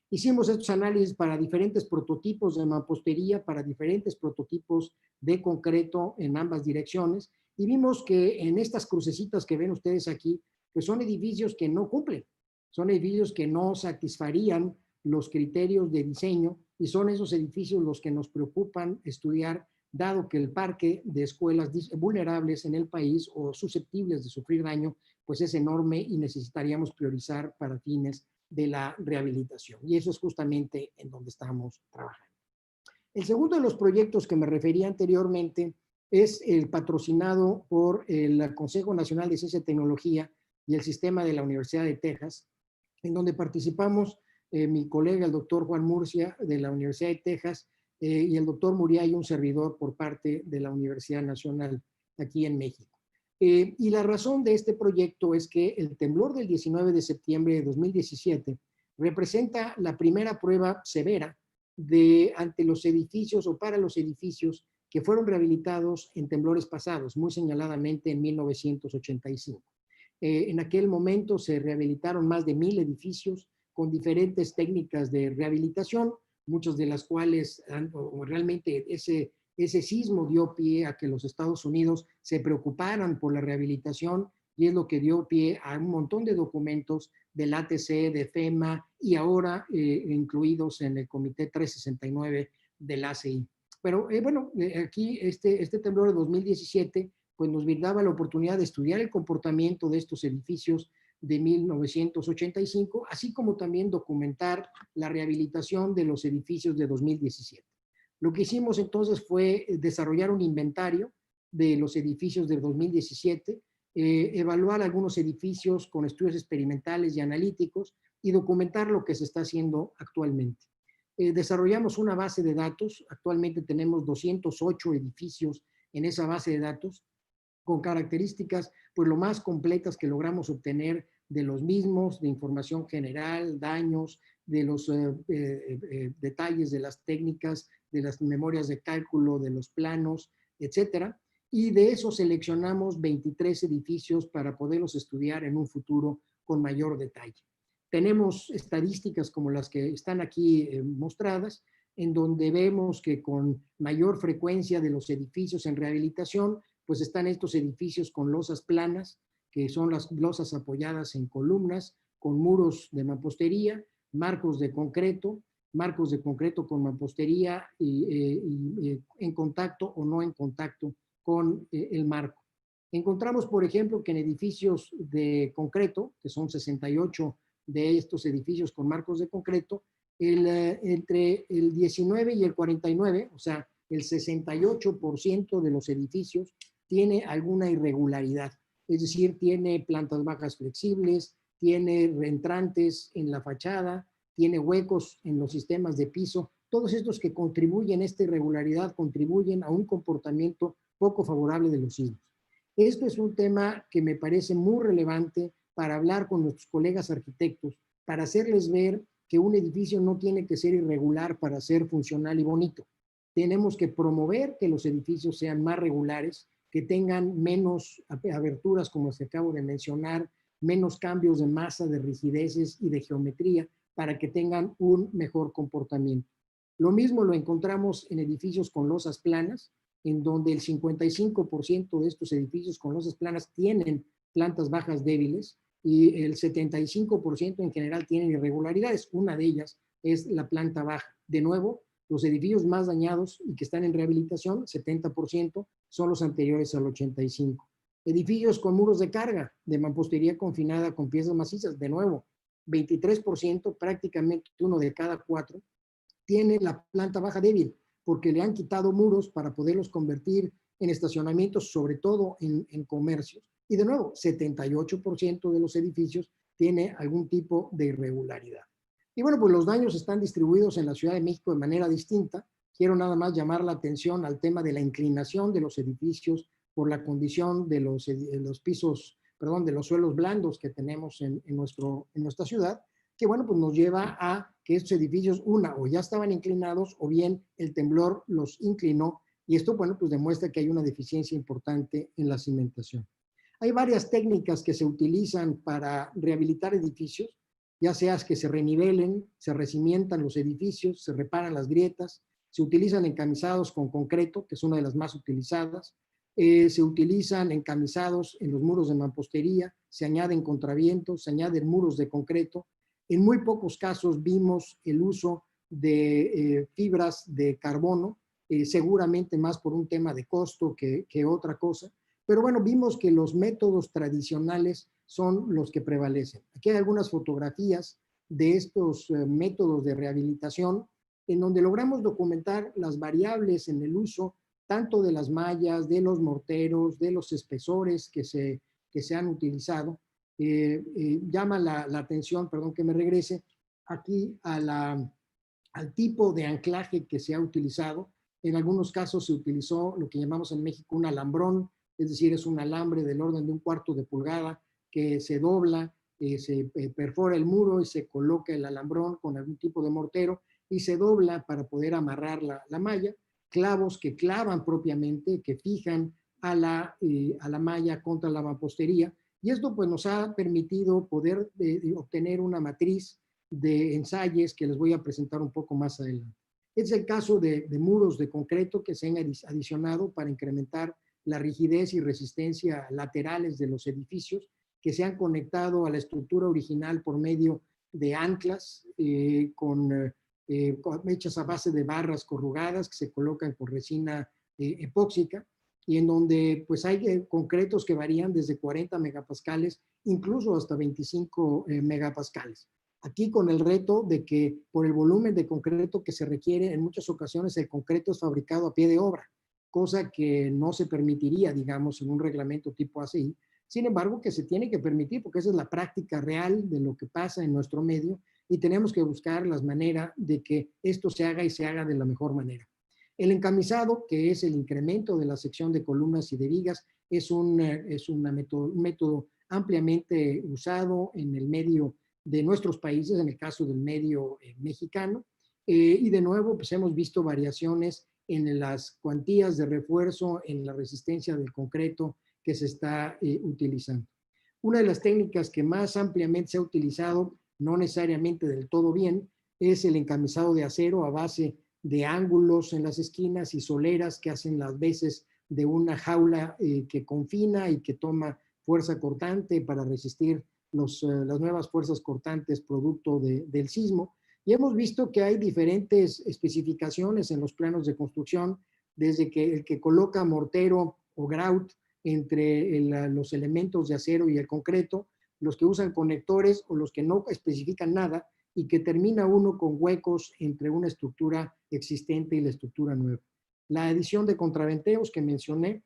Hicimos estos análisis para diferentes prototipos de mampostería, para diferentes prototipos de concreto en ambas direcciones, y vimos que en estas crucecitas que ven ustedes aquí, pues son edificios que no cumplen, son edificios que no satisfarían los criterios de diseño, y son esos edificios los que nos preocupan estudiar, dado que el parque de escuelas vulnerables en el país o susceptibles de sufrir daño, pues es enorme y necesitaríamos priorizar para fines de la rehabilitación. Y eso es justamente en donde estamos trabajando. El segundo de los proyectos que me refería anteriormente es el patrocinado por el Consejo Nacional de Ciencia y Tecnología y el sistema de la Universidad de Texas, en donde participamos mi colega, el doctor Juan Murcia, de la Universidad de Texas, y el doctor Muriay y un servidor por parte de la Universidad Nacional aquí en México. Y la razón de este proyecto es que el temblor del 19 de septiembre de 2017 representa la primera prueba severa ante los edificios o para los edificios que fueron rehabilitados en temblores pasados, muy señaladamente en 1985. En aquel momento se rehabilitaron más de 1,000 edificios con diferentes técnicas de rehabilitación, muchas de las cuales realmente ese sismo dio pie a que los Estados Unidos se preocuparan por la rehabilitación, y es lo que dio pie a un montón de documentos del ATC, de FEMA y ahora incluidos en el Comité 369 del ACI. Pero bueno, aquí este temblor de 2017 pues nos brindaba la oportunidad de estudiar el comportamiento de estos edificios de 1985, así como también documentar la rehabilitación de los edificios de 2017. Lo que hicimos entonces fue desarrollar un inventario de los edificios de 2017, evaluar algunos edificios con estudios experimentales y analíticos y documentar lo que se está haciendo actualmente. Desarrollamos una base de datos, actualmente tenemos 208 edificios en esa base de datos, con características pues lo más completas que logramos obtener de los mismos, de información general, daños, de los detalles de las técnicas, de las memorias de cálculo, de los planos, etcétera. Y de eso seleccionamos 23 edificios para poderlos estudiar en un futuro con mayor detalle. Tenemos estadísticas como las que están aquí mostradas, en donde vemos que con mayor frecuencia de los edificios en rehabilitación, pues están estos edificios con losas planas, que son las losas apoyadas en columnas, con muros de mampostería, marcos de concreto con mampostería y en contacto o no en contacto con el marco. Encontramos, por ejemplo, que en edificios de concreto, que son 68 de estos edificios con marcos de concreto, entre el 19 y el 49, o sea, el 68% de los edificios tiene alguna irregularidad, es decir, tiene plantas bajas flexibles, tiene reentrantes en la fachada, tiene huecos en los sistemas de piso. Todos estos que contribuyen a esta irregularidad contribuyen a un comportamiento poco favorable de los sismos. Esto es un tema que me parece muy relevante para hablar con nuestros colegas arquitectos, para hacerles ver que un edificio no tiene que ser irregular para ser funcional y bonito. Tenemos que promover que los edificios sean más regulares, que tengan menos aberturas, como se acabo de mencionar, menos cambios de masa, de rigideces y de geometría, para que tengan un mejor comportamiento. Lo mismo lo encontramos en edificios con losas planas, en donde el 55% de estos edificios con losas planas tienen plantas bajas débiles y el 75% en general tienen irregularidades. Una de ellas es la planta baja. De nuevo, Los edificios más dañados y que están en rehabilitación, 70%, son los anteriores al 85. Edificios con muros de carga, de mampostería confinada con piezas macizas, de nuevo, 23%, prácticamente 1 de cada 4, tiene la planta baja débil, porque le han quitado muros para poderlos convertir en estacionamientos, sobre todo en comercios. Y de nuevo, 78% de los edificios tiene algún tipo de irregularidad. Y bueno, pues los daños están distribuidos en la Ciudad de México de manera distinta. Quiero nada más llamar la atención al tema de la inclinación de los edificios por la condición de los pisos, perdón, de los suelos blandos que tenemos en nuestra ciudad, que bueno, pues nos lleva a que estos edificios, o ya estaban inclinados, o bien el temblor los inclinó, y esto, bueno, pues demuestra que hay una deficiencia importante en la cimentación. Hay varias técnicas que se utilizan para rehabilitar edificios, ya sea que se renivelen, se recimientan los edificios, se reparan las grietas, se utilizan encamisados con concreto, que es una de las más utilizadas, se utilizan encamisados en los muros de mampostería, se añaden contravientos, se añaden muros de concreto. En muy pocos casos vimos el uso de fibras de carbono, seguramente más por un tema de costo que otra cosa. Pero bueno, vimos que los métodos tradicionales son los que prevalecen. Aquí hay algunas fotografías de estos métodos de rehabilitación en donde logramos documentar las variables en el uso tanto de las mallas, de los morteros, de los espesores que se han utilizado. Llama la atención, perdón que me regrese, aquí al tipo de anclaje que se ha utilizado. En algunos casos se utilizó lo que llamamos en México un alambrón, es decir, es un alambre del orden de 1/4 de pulgada que se dobla, se perfora el muro y se coloca el alambrón con algún tipo de mortero y se dobla para poder amarrar la malla. Clavos que clavan propiamente, que fijan a la malla contra la mampostería. Y esto pues nos ha permitido poder obtener una matriz de ensayos que les voy a presentar un poco más adelante. Este es el caso de muros de concreto que se han adicionado para incrementar la rigidez y resistencia laterales de los edificios, que se han conectado a la estructura original por medio de anclas hechas a base de barras corrugadas que se colocan con resina epóxica, y en donde pues hay concretos que varían desde 40 megapascales incluso hasta 25 megapascales. Aquí con el reto de que por el volumen de concreto que se requiere, en muchas ocasiones el concreto es fabricado a pie de obra, cosa que no se permitiría, digamos, en un reglamento tipo ACI. Sin embargo, que se tiene que permitir porque esa es la práctica real de lo que pasa en nuestro medio y tenemos que buscar las maneras de que esto se haga y se haga de la mejor manera. El encamisado, que es el incremento de la sección de columnas y de vigas, es un método ampliamente usado en el medio de nuestros países, en el caso del medio mexicano. Y de nuevo, pues hemos visto variaciones en las cuantías de refuerzo, en la resistencia del concreto que se está utilizando. Una de las técnicas que más ampliamente se ha utilizado, no necesariamente del todo bien, es el encamisado de acero a base de ángulos en las esquinas y soleras que hacen las veces de una jaula que confina y que toma fuerza cortante para resistir las nuevas fuerzas cortantes producto del sismo. Y hemos visto que hay diferentes especificaciones en los planos de construcción, desde que el que coloca mortero o grout entre los elementos de acero y el concreto, los que usan conectores o los que no especifican nada y que termina uno con huecos entre una estructura existente y la estructura nueva. La adición de contraventeos que mencioné,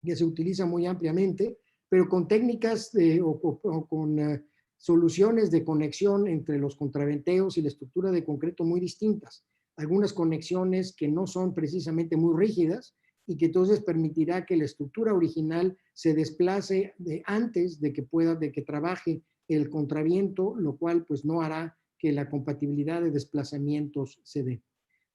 que se utiliza muy ampliamente, pero con técnicas o con soluciones de conexión entre los contraventeos y la estructura de concreto muy distintas. Algunas conexiones que no son precisamente muy rígidas y que entonces permitirá que la estructura original se desplace antes de que trabaje el contraviento, lo cual pues no hará que la compatibilidad de desplazamientos se dé.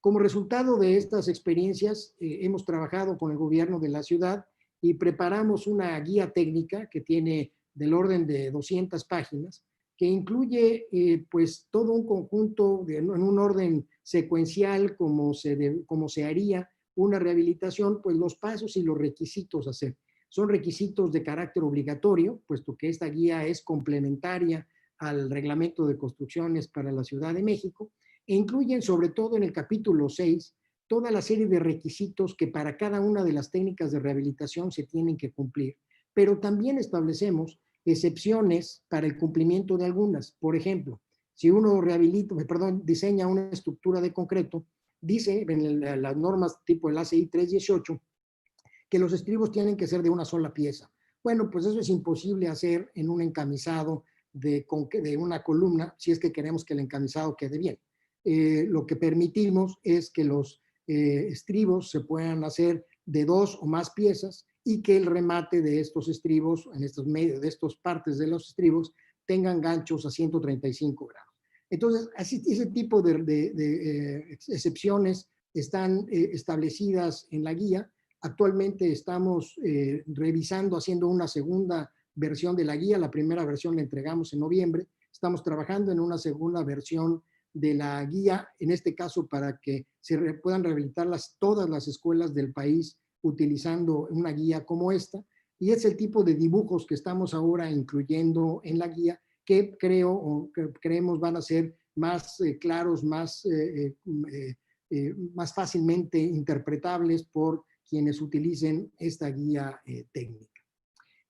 Como resultado de estas experiencias, hemos trabajado con el gobierno de la ciudad y preparamos una guía técnica que tiene del orden de 200 páginas, que incluye pues todo un conjunto en un orden secuencial como se haría una rehabilitación, pues los pasos y los requisitos a hacer. Son requisitos de carácter obligatorio, puesto que esta guía es complementaria al reglamento de construcciones para la Ciudad de México, e incluyen sobre todo en el capítulo 6 toda la serie de requisitos que para cada una de las técnicas de rehabilitación se tienen que cumplir, pero también establecemos excepciones para el cumplimiento de algunas. Por ejemplo, si uno diseña una estructura de concreto, dice en las normas tipo el ACI 318 que los estribos tienen que ser de una sola pieza. Bueno, pues eso es imposible hacer en un encamisado de una columna si es que queremos que el encamisado quede bien. Lo que permitimos es que los estribos se puedan hacer de 2 o más piezas y que el remate de estos estribos, de estas partes de los estribos, tengan ganchos a 135 grados. Entonces, ese tipo de excepciones están establecidas en la guía. Actualmente estamos revisando, haciendo una segunda versión de la guía. La primera versión la entregamos en noviembre. Estamos trabajando en una segunda versión de la guía, en este caso para que se puedan rehabilitar todas las escuelas del país utilizando una guía como esta. Y es el tipo de dibujos que estamos ahora incluyendo en la guía que creemos van a ser más claros, más fácilmente interpretables por quienes utilicen esta guía técnica.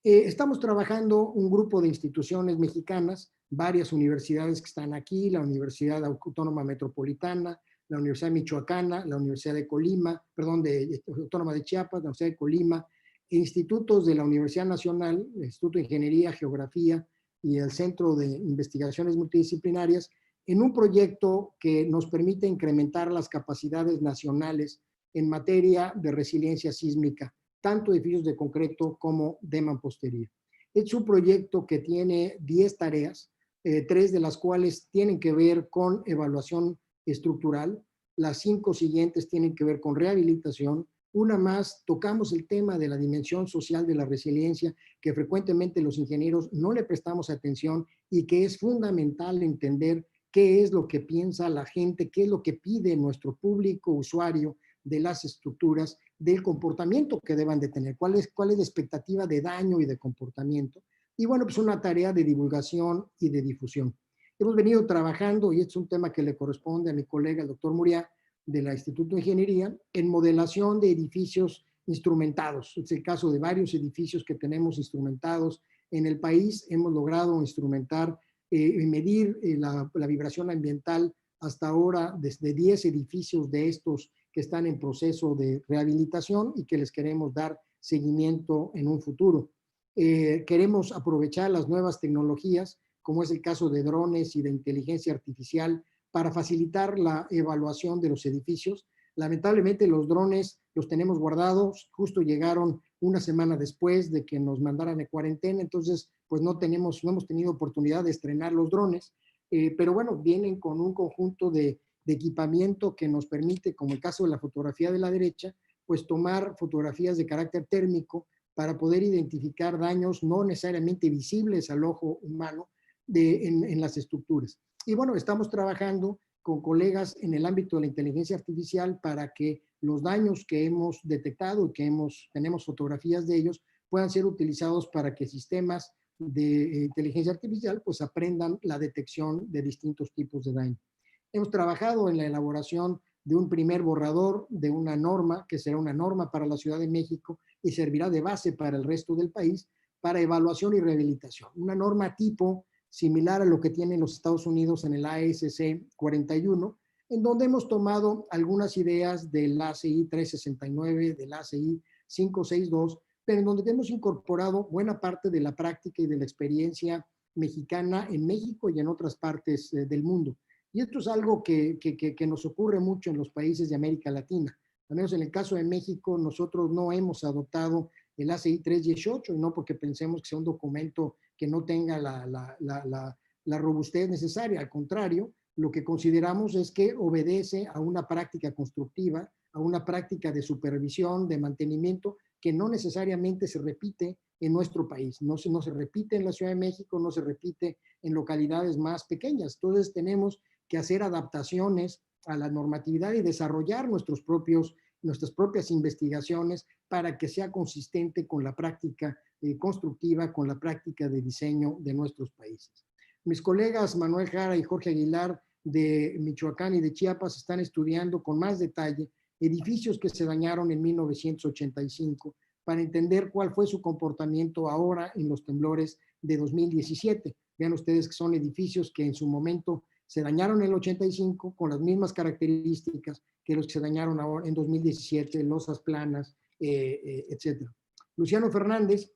Estamos trabajando un grupo de instituciones mexicanas, varias universidades que están aquí, la Universidad Autónoma Metropolitana, la Universidad Michoacana, la Universidad de Colima, Autónoma de Chiapas, la Universidad de Colima, institutos de la Universidad Nacional, el Instituto de Ingeniería, Geografía y el Centro de Investigaciones Multidisciplinarias, en un proyecto que nos permite incrementar las capacidades nacionales en materia de resiliencia sísmica, tanto edificios de concreto como de mampostería. Es un proyecto que tiene 10 tareas, 3 de las cuales tienen que ver con evaluación estructural, las 5 siguientes tienen que ver con rehabilitación, una más tocamos el tema de la dimensión social de la resiliencia, que frecuentemente los ingenieros no le prestamos atención y que es fundamental entender qué es lo que piensa la gente, qué es lo que pide nuestro público usuario de las estructuras, del comportamiento que deban de tener, cuál es la expectativa de daño y de comportamiento. Y bueno, pues una tarea de divulgación y de difusión. Hemos venido trabajando, y este es un tema que le corresponde a mi colega, el doctor Muriá, del Instituto de Ingeniería, en modelación de edificios instrumentados. Es el caso de varios edificios que tenemos instrumentados en el país. Hemos logrado instrumentar y medir la vibración ambiental hasta ahora desde 10 edificios de estos que están en proceso de rehabilitación y que les queremos dar seguimiento en un futuro. Queremos aprovechar las nuevas tecnologías, como es el caso de drones y de inteligencia artificial, para facilitar la evaluación de los edificios. Lamentablemente los drones los tenemos guardados, justo llegaron una semana después de que nos mandaran a cuarentena, entonces pues no hemos tenido oportunidad de estrenar los drones, pero bueno, vienen con un conjunto de equipamiento que nos permite, como el caso de la fotografía de la derecha, pues tomar fotografías de carácter térmico para poder identificar daños no necesariamente visibles al ojo humano en las estructuras. Y bueno, estamos trabajando con colegas en el ámbito de la inteligencia artificial para que los daños que hemos detectado y que tenemos fotografías de ellos puedan ser utilizados para que sistemas de inteligencia artificial pues aprendan la detección de distintos tipos de daño. Hemos trabajado en la elaboración de un primer borrador de una norma, que será una norma para la Ciudad de México y servirá de base para el resto del país, para evaluación y rehabilitación. Una norma tipo similar a lo que tienen los Estados Unidos en el ASC 41, en donde hemos tomado algunas ideas del ACI 369, del ACI 562, pero en donde hemos incorporado buena parte de la práctica y de la experiencia mexicana en México y en otras partes del mundo. Y esto es algo que nos ocurre mucho en los países de América Latina. Al menos en el caso de México, nosotros no hemos adoptado el ACI 318, y no porque pensemos que sea un documento que no tenga la robustez necesaria. Al contrario, lo que consideramos es que obedece a una práctica constructiva, a una práctica de supervisión, de mantenimiento, que no necesariamente se repite en nuestro país. No se repite en la Ciudad de México, no se repite en localidades más pequeñas. Entonces tenemos que hacer adaptaciones a la normatividad y desarrollar nuestras propias investigaciones para que sea consistente con la práctica constructiva, con la práctica de diseño de nuestros países. Mis colegas Manuel Jara y Jorge Aguilar de Michoacán y de Chiapas están estudiando con más detalle edificios que se dañaron en 1985 para entender cuál fue su comportamiento ahora en los temblores de 2017. Vean ustedes que son edificios que en su momento se dañaron en el 85 con las mismas características que los que se dañaron ahora en 2017, losas planas, etc. Luciano Fernández,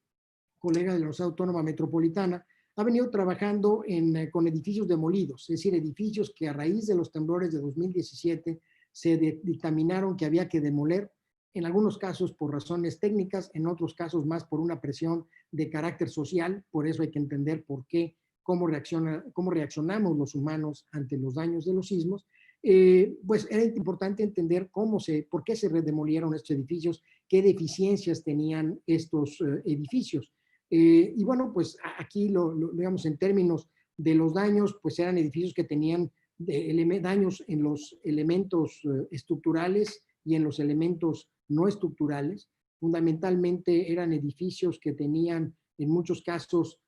colega de la Universidad Autónoma Metropolitana, ha venido trabajando con edificios demolidos, es decir, edificios que a raíz de los temblores de 2017 se dictaminaron que había que demoler, en algunos casos por razones técnicas, en otros casos más por una presión de carácter social. Por eso hay que entender por qué, cómo reaccionamos los humanos ante los daños de los sismos. Pues era importante entender por qué se redemolieron estos edificios, qué deficiencias tenían estos edificios. Y bueno, pues aquí, digamos, en términos de los daños, pues eran edificios que tenían daños en los elementos estructurales y en los elementos no estructurales. Fundamentalmente eran edificios que tenían en muchos casos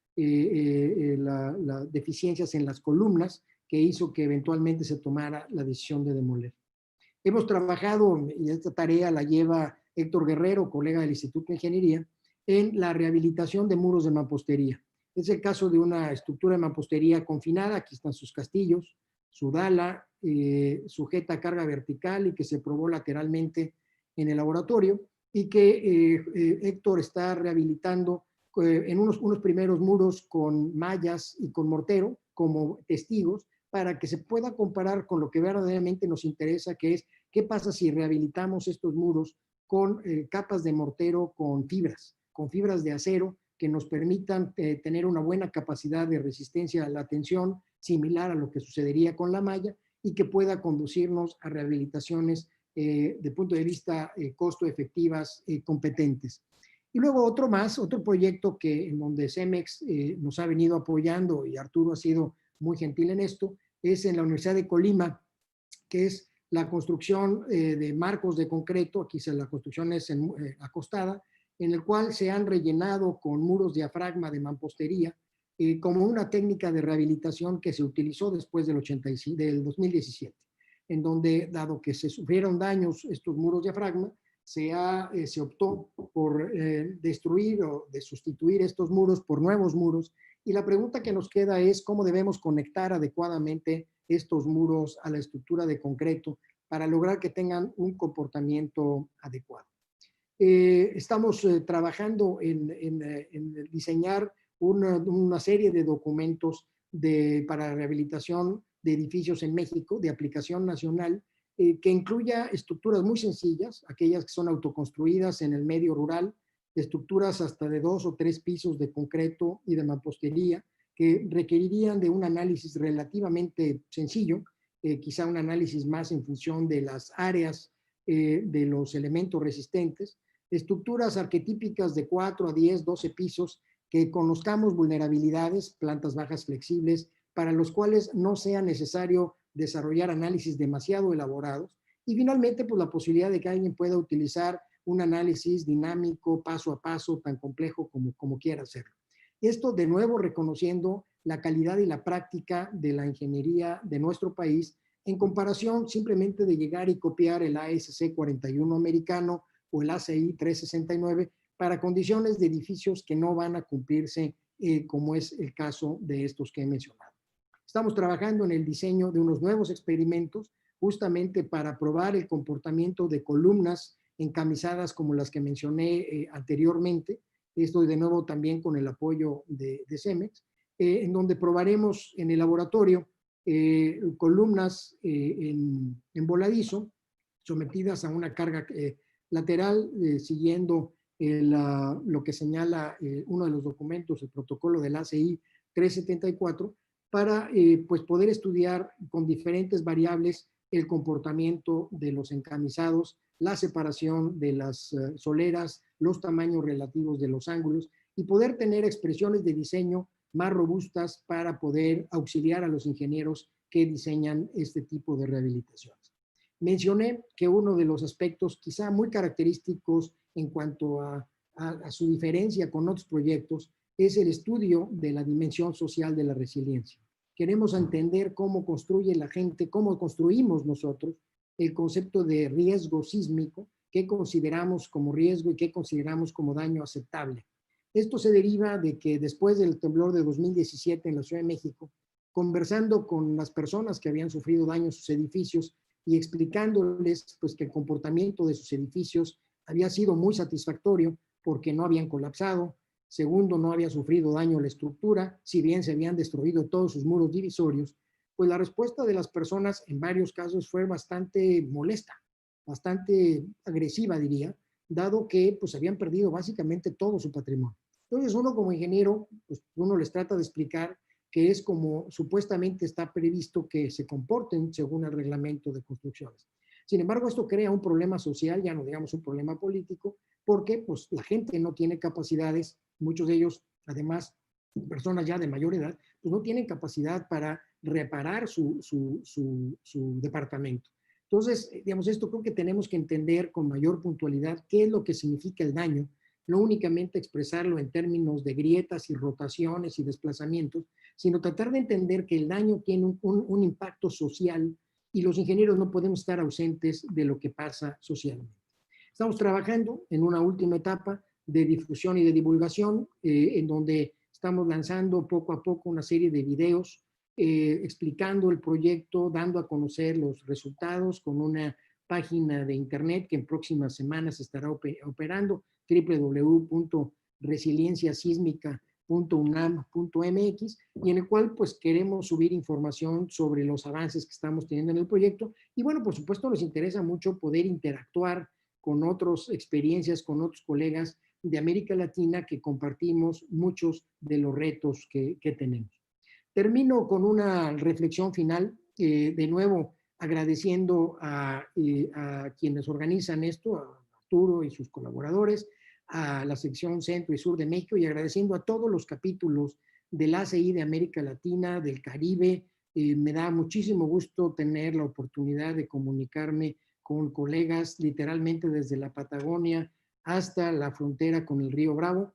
deficiencias en las columnas, que hizo que eventualmente se tomara la decisión de demoler. Hemos trabajado, y esta tarea la lleva Héctor Guerrero, colega del Instituto de Ingeniería, en la rehabilitación de muros de mampostería. Es el caso de una estructura de mampostería confinada. Aquí están sus castillos, su dala, sujeta a carga vertical y que se probó lateralmente en el laboratorio, y que Héctor está rehabilitando en unos primeros muros con mallas y con mortero como testigos, para que se pueda comparar con lo que verdaderamente nos interesa, que es qué pasa si rehabilitamos estos muros con capas de mortero con fibras de acero que nos permitan tener una buena capacidad de resistencia a la tensión, similar a lo que sucedería con la malla, y que pueda conducirnos a rehabilitaciones de punto de vista costo efectivas, competentes. Y luego otro proyecto en donde CEMEX nos ha venido apoyando, y Arturo ha sido muy gentil en esto, es en la Universidad de Colima, que es la construcción de marcos de concreto. Aquí la construcción es acostada, en el cual se han rellenado con muros diafragma de mampostería, como una técnica de rehabilitación que se utilizó después del 2017, en donde, dado que se sufrieron daños estos muros diafragma, se optó por destruir o de sustituir estos muros por nuevos muros. Y la pregunta que nos queda es cómo debemos conectar adecuadamente estos muros a la estructura de concreto para lograr que tengan un comportamiento adecuado. Estamos trabajando en diseñar una serie de documentos para rehabilitación de edificios en México, de aplicación nacional, que incluya estructuras muy sencillas, aquellas que son autoconstruidas en el medio rural, estructuras hasta de 2 o 3 pisos de concreto y de mampostería, que requerirían de un análisis relativamente sencillo, quizá un análisis más en función de las áreas de los elementos resistentes, estructuras arquetípicas de 4 a 10, 12 pisos, que conozcamos vulnerabilidades, plantas bajas flexibles, para los cuales no sea necesario desarrollar análisis demasiado elaborados, y finalmente pues la posibilidad de que alguien pueda utilizar un análisis dinámico, paso a paso, tan complejo como quiera hacerlo. Esto de nuevo reconociendo la calidad y la práctica de la ingeniería de nuestro país, en comparación simplemente de llegar y copiar el ASC 41 americano o el ACI 369 para condiciones de edificios que no van a cumplirse, como es el caso de estos que he mencionado. Estamos trabajando en el diseño de unos nuevos experimentos justamente para probar el comportamiento de columnas encamisadas como las que mencioné anteriormente. Esto de nuevo también con el apoyo de CEMEX, en donde probaremos en el laboratorio columnas en voladizo sometidas a una carga lateral, siguiendo lo que señala uno de los documentos, el protocolo del ACI 374, para pues poder estudiar con diferentes variables el comportamiento de los encamisados, la separación de las soleras, los tamaños relativos de los ángulos, y poder tener expresiones de diseño más robustas para poder auxiliar a los ingenieros que diseñan este tipo de rehabilitaciones. Mencioné que uno de los aspectos quizá muy característicos en cuanto a su diferencia con otros proyectos es el estudio de la dimensión social de la resiliencia. queremos entender cómo construye la gente, cómo construimos nosotros el concepto de riesgo sísmico, qué consideramos como riesgo y qué consideramos como daño aceptable. Esto se deriva de que después del temblor de 2017 en la Ciudad de México, conversando con las personas que habían sufrido daño en sus edificios y explicándoles pues, que el comportamiento de sus edificios había sido muy satisfactorio porque no habían colapsado. Segundo, no había sufrido daño a la estructura, si bien se habían destruido todos sus muros divisorios, pues la respuesta de las personas en varios casos fue bastante molesta, bastante agresiva, diría, dado que pues habían perdido básicamente todo su patrimonio. Entonces uno como ingeniero, pues uno les trata de explicar que es como supuestamente está previsto que se comporten según el reglamento de construcciones. Sin embargo, esto crea un problema social, ya no digamos un problema político, porque pues la gente no tiene capacidades, muchos de ellos, además, personas ya de mayor edad, pues no tienen capacidad para reparar su departamento. Entonces, digamos, esto creo que tenemos que entender con mayor puntualidad qué es lo que significa el daño, no únicamente expresarlo en términos de grietas y rotaciones y desplazamientos, sino tratar de entender que el daño tiene un impacto social y los ingenieros no podemos estar ausentes de lo que pasa socialmente. Estamos trabajando en una última etapa de difusión y de divulgación, en donde estamos lanzando poco a poco una serie de videos explicando el proyecto, dando a conocer los resultados con una página de internet que en próximas semanas estará operando, www.resilienciasísmica.unam.mx, y en el cual pues queremos subir información sobre los avances que estamos teniendo en el proyecto. Y bueno, por supuesto nos interesa mucho poder interactuar con otras experiencias, con otros colegas de América Latina que compartimos muchos de los retos que tenemos. Termino con una reflexión final, de nuevo agradeciendo a quienes organizan esto, a Arturo y sus colaboradores, a la sección Centro y Sur de México, y agradeciendo a todos los capítulos del ACI de América Latina, del Caribe. Me da muchísimo gusto tener la oportunidad de comunicarme con colegas literalmente desde la Patagonia hasta la frontera con el Río Bravo.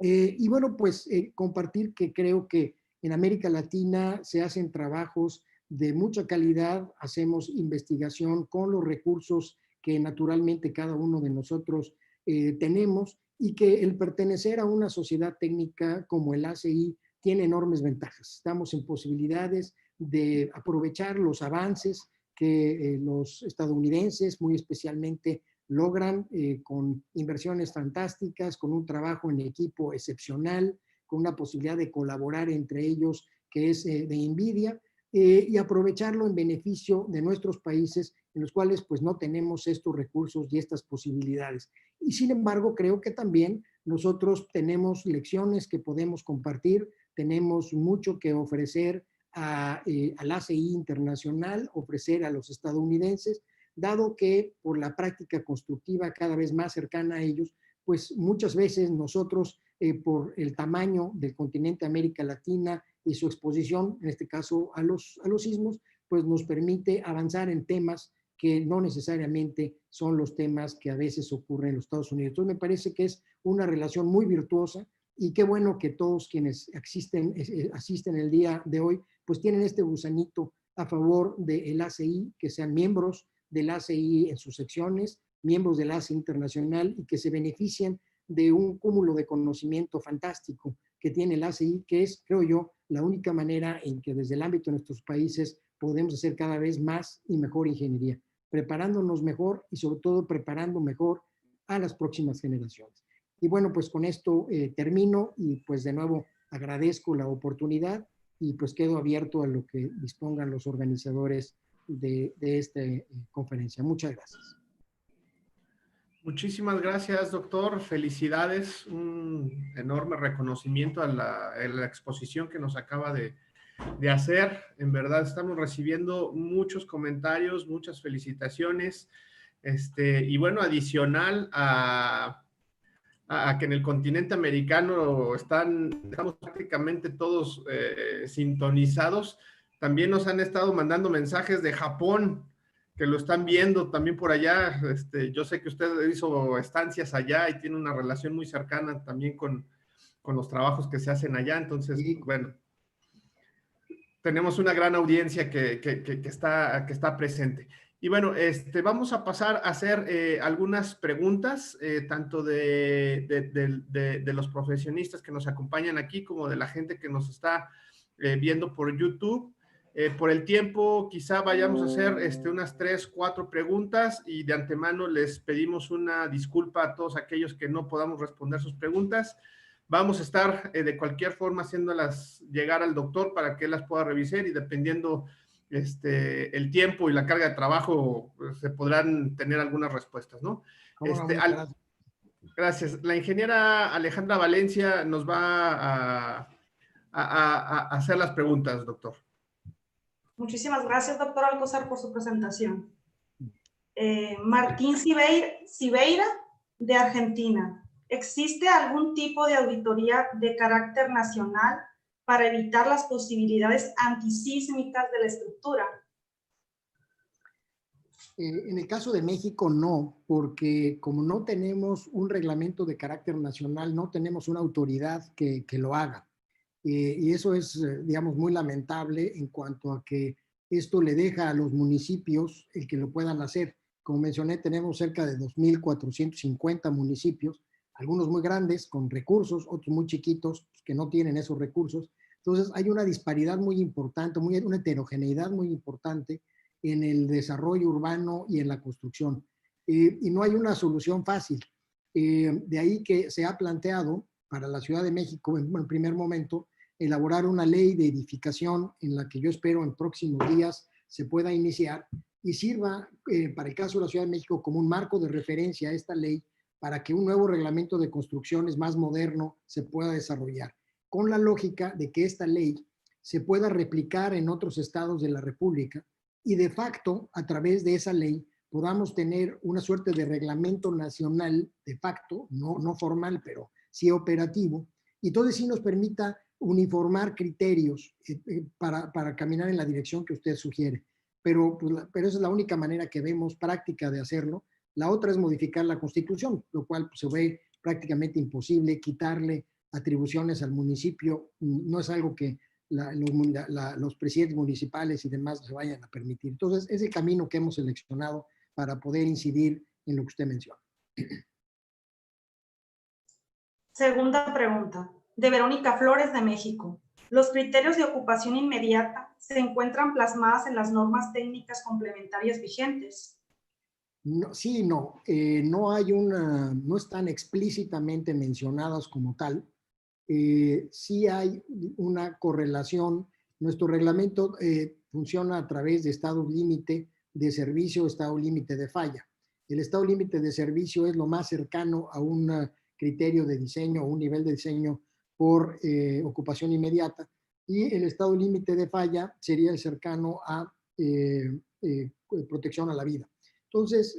Y bueno, pues compartir que creo que en América Latina se hacen trabajos de mucha calidad, hacemos investigación con los recursos que naturalmente cada uno de nosotros tenemos, y que el pertenecer a una sociedad técnica como el ACI tiene enormes ventajas. Estamos en posibilidades de aprovechar los avances que los estadounidenses muy especialmente logran con inversiones fantásticas, con un trabajo en equipo excepcional, con una posibilidad de colaborar entre ellos que es de envidia, y aprovecharlo en beneficio de nuestros países en los cuales pues no tenemos estos recursos y estas posibilidades. Y sin embargo, creo que también nosotros tenemos lecciones que podemos compartir, tenemos mucho que ofrecer al ACI internacional, ofrecer a los estadounidenses, dado que por la práctica constructiva cada vez más cercana a ellos, pues muchas veces nosotros, por el tamaño del continente América Latina y su exposición, en este caso a los sismos, pues nos permite avanzar en temas que no necesariamente son los temas que a veces ocurren en los Estados Unidos. Entonces me parece que es una relación muy virtuosa, y qué bueno que todos quienes asisten el día de hoy, pues tienen este gusanito a favor del ACI, que sean miembros del ACI en sus secciones, miembros del ACI internacional, y que se beneficien de un cúmulo de conocimiento fantástico que tiene el ACI, que es, creo yo, la única manera en que desde el ámbito de nuestros países podemos hacer cada vez más y mejor ingeniería, preparándonos mejor y sobre todo preparando mejor a las próximas generaciones. Y bueno, pues con esto termino, y pues de nuevo agradezco la oportunidad, y pues quedo abierto a lo que dispongan los organizadores de esta conferencia. Muchas gracias. Muchísimas gracias, doctor. Felicidades, un enorme reconocimiento a la exposición que nos acaba de hacer. En verdad, estamos recibiendo muchos comentarios, muchas felicitaciones. Y bueno, adicional a que en el continente americano estamos prácticamente todos sintonizados, también nos han estado mandando mensajes de Japón, que lo están viendo también por allá. Yo sé que usted hizo estancias allá y tiene una relación muy cercana también con los trabajos que se hacen allá, entonces, Sí. bueno. tenemos una gran audiencia que está presente. Y bueno, vamos a pasar a hacer algunas preguntas, tanto de los profesionistas que nos acompañan aquí, como de la gente que nos está viendo por YouTube. Por el tiempo, quizá vayamos a hacer unas 3, 4 preguntas, y de antemano les pedimos una disculpa a todos aquellos que no podamos responder sus preguntas. Vamos a estar de cualquier forma haciéndolas llegar al doctor para que él las pueda revisar, y dependiendo el tiempo y la carga de trabajo, pues, se podrán tener algunas respuestas, ¿no? Gracias. La ingeniera Alejandra Valencia nos va a hacer las preguntas, doctor. Muchísimas gracias, doctor Alcozar, por su presentación. Martín Cibeira, de Argentina. ¿Existe algún tipo de auditoría de carácter nacional para evitar las posibilidades antisísmicas de la estructura? En el caso de México, no, porque como no tenemos un reglamento de carácter nacional, no tenemos una autoridad que lo haga. Y eso es, digamos, muy lamentable en cuanto a que esto le deja a los municipios el que lo puedan hacer. Como mencioné, tenemos cerca de 2,450 municipios, algunos muy grandes con recursos, otros muy chiquitos que no tienen esos recursos. Entonces hay una disparidad muy importante, una heterogeneidad muy importante en el desarrollo urbano y en la construcción. Y no hay una solución fácil. De ahí que se ha planteado para la Ciudad de México, en primer momento, elaborar una ley de edificación en la que yo espero en próximos días se pueda iniciar y sirva para el caso de la Ciudad de México como un marco de referencia a esta ley para que un nuevo reglamento de construcciones más moderno se pueda desarrollar, con la lógica de que esta ley se pueda replicar en otros estados de la República y de facto, a través de esa ley, podamos tener una suerte de reglamento nacional de facto, no formal, pero sí operativo, y entonces sí nos permita uniformar criterios para caminar en la dirección que usted sugiere. Pero esa es la única manera que vemos práctica de hacerlo. La otra es modificar la Constitución, lo cual pues, se ve prácticamente imposible, quitarle atribuciones al municipio. No es algo que los presidentes municipales y demás se vayan a permitir. Entonces, es el camino que hemos seleccionado para poder incidir en lo que usted menciona. Segunda pregunta, de Verónica Flores, de México. ¿Los criterios de ocupación inmediata se encuentran plasmadas en las normas técnicas complementarias vigentes? No, sí, no. No están explícitamente mencionadas como tal. Sí hay una correlación. Nuestro reglamento funciona a través de estado límite de servicio, estado límite de falla. El estado límite de servicio es lo más cercano a un criterio de diseño o un nivel de diseño por ocupación inmediata, y el estado límite de falla sería el cercano a protección a la vida. Entonces,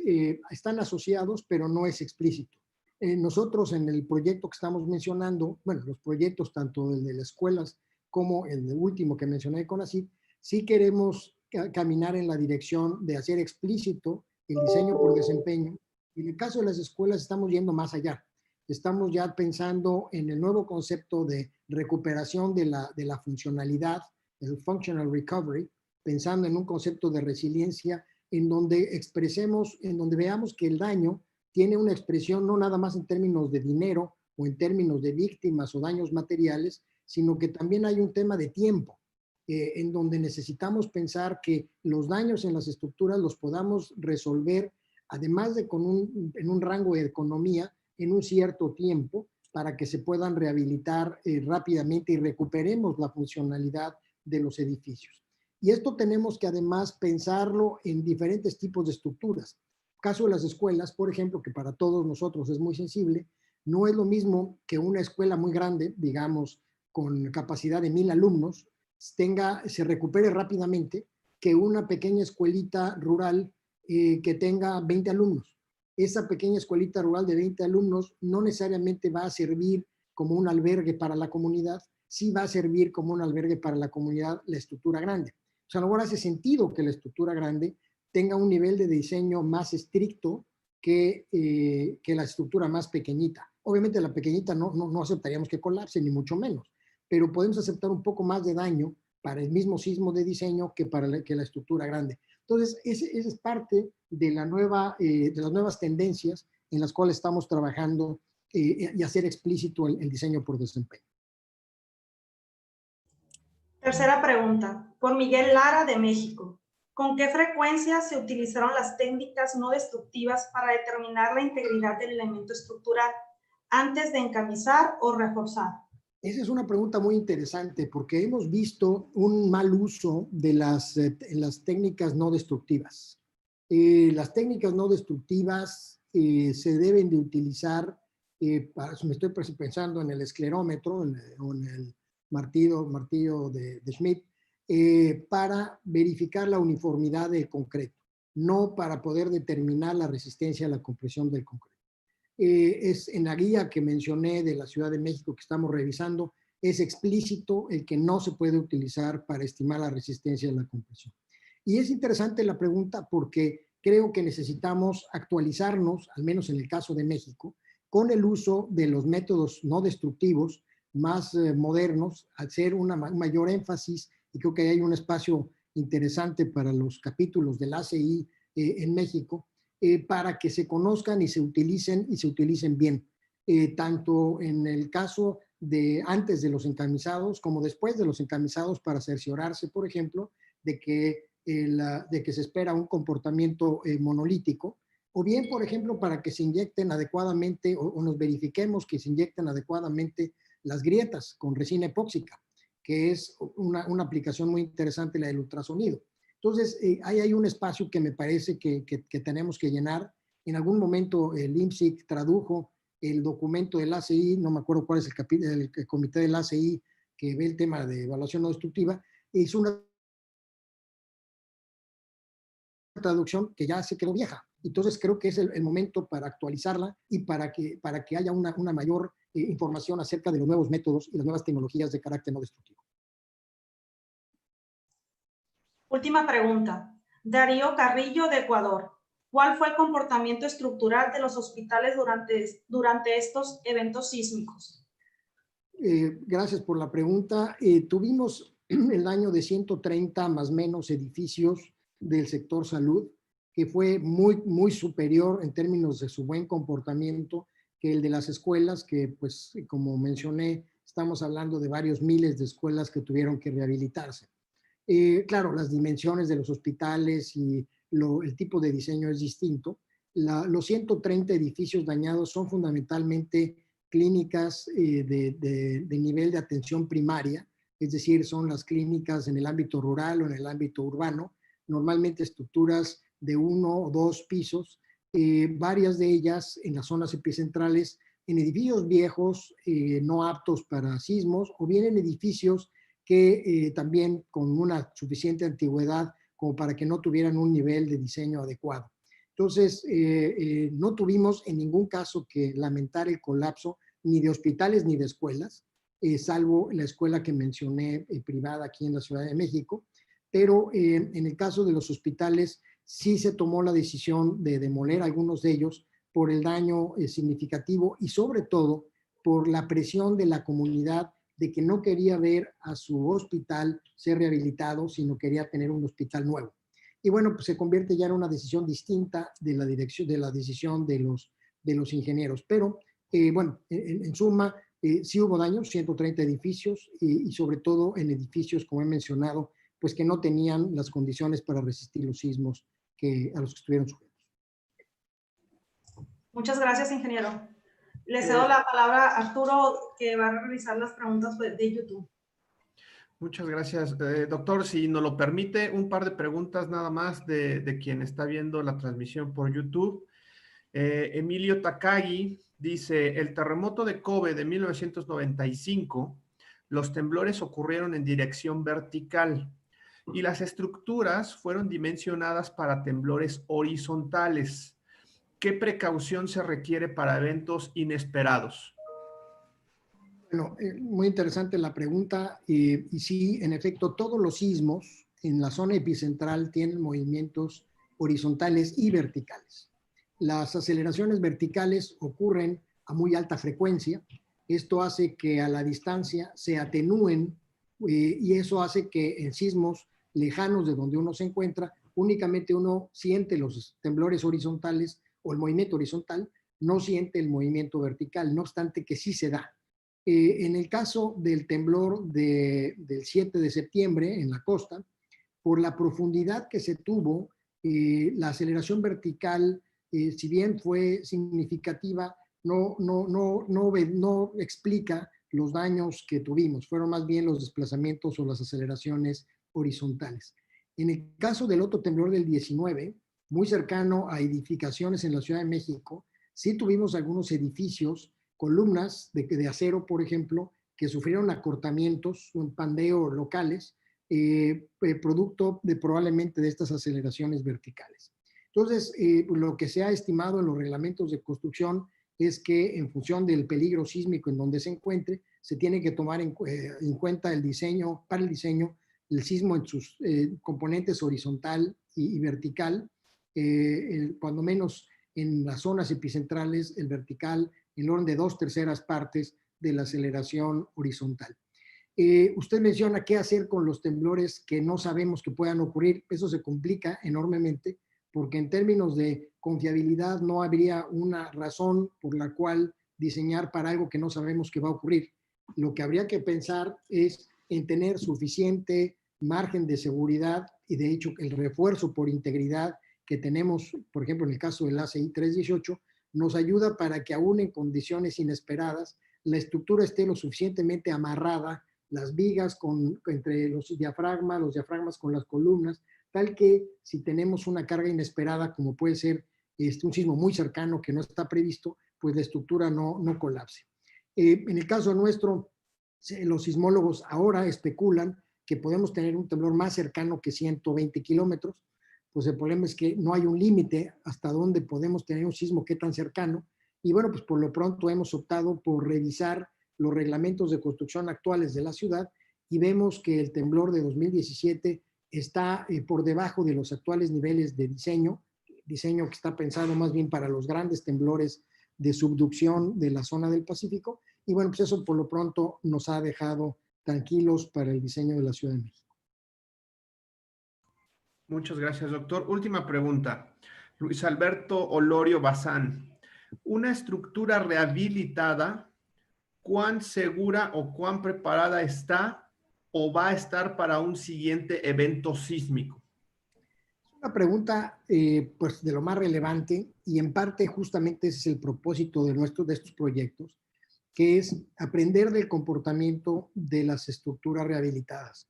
están asociados, pero no es explícito. Nosotros en el proyecto que estamos mencionando, bueno, los proyectos tanto el de las escuelas como el último que mencioné con CONACYT, sí queremos caminar en la dirección de hacer explícito el diseño por desempeño. En el caso de las escuelas estamos yendo más allá. Estamos ya pensando en el nuevo concepto de recuperación de la funcionalidad, el functional recovery, pensando en un concepto de resiliencia en donde expresemos, en donde veamos que el daño tiene una expresión no nada más en términos de dinero o en términos de víctimas o daños materiales, sino que también hay un tema de tiempo, en donde necesitamos pensar que los daños en las estructuras los podamos resolver, además de en un rango de economía, en un cierto tiempo, para que se puedan rehabilitar rápidamente y recuperemos la funcionalidad de los edificios. Y esto tenemos que además pensarlo en diferentes tipos de estructuras. Caso de las escuelas, por ejemplo, que para todos nosotros es muy sensible, no es lo mismo que una escuela muy grande, digamos, con capacidad de 1,000 alumnos, se recupere rápidamente que una pequeña escuelita rural que tenga 20 alumnos. Esa pequeña escuelita rural de 20 alumnos no necesariamente va a servir como un albergue para la comunidad, sí va a servir como un albergue para la comunidad la estructura grande. O sea, a lo mejor hace sentido que la estructura grande tenga un nivel de diseño más estricto que la estructura más pequeñita. Obviamente la pequeñita no aceptaríamos que colapse, ni mucho menos, pero podemos aceptar un poco más de daño para el mismo sismo de diseño que para que la estructura grande. Entonces, ese es parte de las nuevas tendencias en las cuales estamos trabajando y hacer explícito el diseño por desempeño. Tercera pregunta, por Miguel Lara de México. ¿Con qué frecuencia se utilizaron las técnicas no destructivas para determinar la integridad del elemento estructural antes de encamisar o reforzar? Esa es una pregunta muy interesante porque hemos visto un mal uso de las técnicas no destructivas. Las técnicas no destructivas se deben de utilizar, me estoy pensando en el esclerómetro o en el martillo de Schmidt, para verificar la uniformidad del concreto, no para poder determinar la resistencia a la compresión del concreto. Es en la guía que mencioné de la Ciudad de México que estamos revisando, es explícito el que no se puede utilizar para estimar la resistencia a la compresión. Y es interesante la pregunta porque creo que necesitamos actualizarnos, al menos en el caso de México, con el uso de los métodos no destructivos más modernos, hacer un mayor énfasis, y creo que hay un espacio interesante para los capítulos del ACI en México, para que se conozcan y se utilicen bien, tanto en el caso de antes de los encamisados como después de los encamisados, para cerciorarse, por ejemplo, de que se espera un comportamiento monolítico, o bien, por ejemplo, para que se inyecten adecuadamente o nos verifiquemos que se inyecten adecuadamente las grietas con resina epóxica, que es una aplicación muy interesante, la del ultrasonido. Entonces, ahí hay un espacio que me parece que tenemos que llenar. En algún momento el IMSIC tradujo el documento del ACI, no me acuerdo cuál es el comité del ACI que ve el tema de evaluación no destructiva, hizo una traducción que ya se quedó vieja. Entonces creo que es el momento para actualizarla y para que haya una mayor información acerca de los nuevos métodos y las nuevas tecnologías de carácter no destructivo. Última pregunta. Darío Carrillo de Ecuador. ¿Cuál fue el comportamiento estructural de los hospitales durante estos eventos sísmicos? Gracias por la pregunta. Tuvimos el daño de 130 más menos edificios del sector salud, que fue muy superior en términos de su buen comportamiento que el de las escuelas, que pues como mencioné, estamos hablando de varios miles de escuelas que tuvieron que rehabilitarse. Claro, las dimensiones de los hospitales y el tipo de diseño es distinto. Los 130 edificios dañados son fundamentalmente clínicas de nivel de atención primaria, es decir, son las clínicas en el ámbito rural o en el ámbito urbano, normalmente estructuras de 1 o 2 pisos, varias de ellas en las zonas epicentrales, en edificios viejos, no aptos para sismos, o bien en edificios que también con una suficiente antigüedad como para que no tuvieran un nivel de diseño adecuado. Entonces, no tuvimos en ningún caso que lamentar el colapso ni de hospitales ni de escuelas, salvo la escuela que mencioné privada aquí en la Ciudad de México, pero en el caso de los hospitales sí se tomó la decisión de demoler algunos de ellos por el daño significativo y sobre todo por la presión de la comunidad de que no quería ver a su hospital ser rehabilitado, sino quería tener un hospital nuevo. Y bueno, pues se convierte ya en una decisión distinta de la decisión de los ingenieros. Pero bueno, en suma, sí hubo daños, 130 edificios y sobre todo en edificios, como he mencionado, pues que no tenían las condiciones para resistir los sismos a los que estuvieron sujetos. Muchas gracias, ingeniero. Le cedo la palabra a Arturo, que va a revisar las preguntas de YouTube. Muchas gracias. Doctor, si nos lo permite, un par de preguntas nada más de quien está viendo la transmisión por YouTube. Emilio Takagi dice, el terremoto de Kobe de 1995, los temblores ocurrieron en dirección vertical y las estructuras fueron dimensionadas para temblores horizontales. ¿Qué precaución se requiere para eventos inesperados? Bueno, muy interesante la pregunta. Y sí, en efecto, todos los sismos en la zona epicentral tienen movimientos horizontales y verticales. Las aceleraciones verticales ocurren a muy alta frecuencia. Esto hace que a la distancia se atenúen y eso hace que en sismos lejanos de donde uno se encuentra, únicamente uno siente los temblores horizontales o el movimiento horizontal, no siente el movimiento vertical, no obstante que sí se da. En el caso del temblor del 7 de septiembre en la costa, por la profundidad que se tuvo, la aceleración vertical, si bien fue significativa, no explica los daños que tuvimos, fueron más bien los desplazamientos o las aceleraciones horizontales. En el caso del otro temblor del 19, muy cercano a edificaciones en la Ciudad de México, sí tuvimos algunos edificios, columnas de acero, por ejemplo, que sufrieron acortamientos, un pandeo locales, producto probablemente de estas aceleraciones verticales. Entonces, lo que se ha estimado en los reglamentos de construcción es que en función del peligro sísmico en donde se encuentre, se tiene que tomar en cuenta el diseño, para el diseño, el sismo en sus componentes horizontal y vertical, cuando menos en las zonas epicentrales, el vertical en orden de 2/3 partes de la aceleración horizontal. Usted menciona qué hacer con los temblores que no sabemos que puedan ocurrir. Eso se complica enormemente porque en términos de confiabilidad no habría una razón por la cual diseñar para algo que no sabemos que va a ocurrir. Lo que habría que pensar es en tener suficiente margen de seguridad y de hecho el refuerzo por integridad que tenemos, por ejemplo, en el caso del ACI 318, nos ayuda para que aún en condiciones inesperadas la estructura esté lo suficientemente amarrada, las vigas entre los diafragmas con las columnas, tal que si tenemos una carga inesperada, como puede ser un sismo muy cercano que no está previsto, pues la estructura no colapse. En el caso nuestro, los sismólogos ahora especulan que podemos tener un temblor más cercano que 120 kilómetros, pues el problema es que no hay un límite hasta dónde podemos tener un sismo que tan cercano, y bueno, pues por lo pronto hemos optado por revisar los reglamentos de construcción actuales de la ciudad y vemos que el temblor de 2017 está por debajo de los actuales niveles de diseño que está pensado más bien para los grandes temblores de subducción de la zona del Pacífico, y bueno, pues eso por lo pronto nos ha dejado tranquilos para el diseño de la Ciudad de México. Muchas gracias, doctor. Última pregunta. Luis Alberto Olorio Bazán. Una estructura rehabilitada, ¿cuán segura o cuán preparada está o va a estar para un siguiente evento sísmico? Una pregunta pues de lo más relevante y en parte justamente ese es el propósito de estos proyectos, que es aprender del comportamiento de las estructuras rehabilitadas.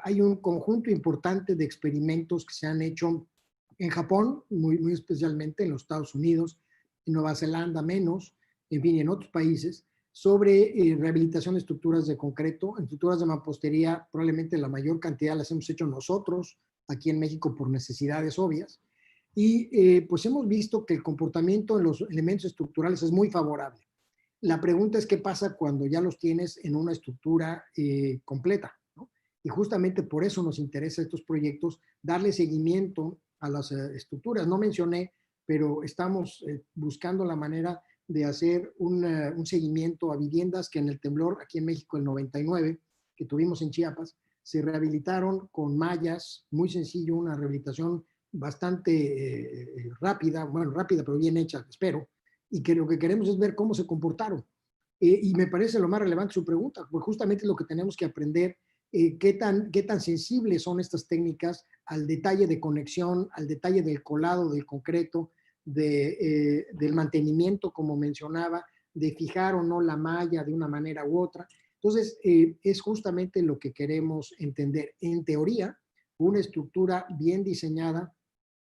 Hay un conjunto importante de experimentos que se han hecho en Japón, muy especialmente en los Estados Unidos, en Nueva Zelanda menos, en fin, en otros países, sobre rehabilitación de estructuras de concreto, en estructuras de mampostería, probablemente la mayor cantidad las hemos hecho nosotros, aquí en México por necesidades obvias, y pues hemos visto que el comportamiento en los elementos estructurales es muy favorable. La pregunta es qué pasa cuando ya los tienes en una estructura completa, ¿no? Y justamente por eso nos interesa estos proyectos, darle seguimiento a las estructuras. No mencioné, pero estamos buscando la manera de hacer un seguimiento a viviendas que en el temblor aquí en México, el 99, que tuvimos en Chiapas, se rehabilitaron con mallas, muy sencillo, una rehabilitación bastante rápida, bueno, rápida pero bien hecha, espero, y que lo que queremos es ver cómo se comportaron. Y me parece lo más relevante su pregunta, porque justamente es lo que tenemos que aprender, qué tan sensibles son estas técnicas al detalle de conexión, al detalle del colado del concreto, del mantenimiento, como mencionaba, de fijar o no la malla de una manera u otra. Entonces, es justamente lo que queremos entender. En teoría, una estructura bien diseñada,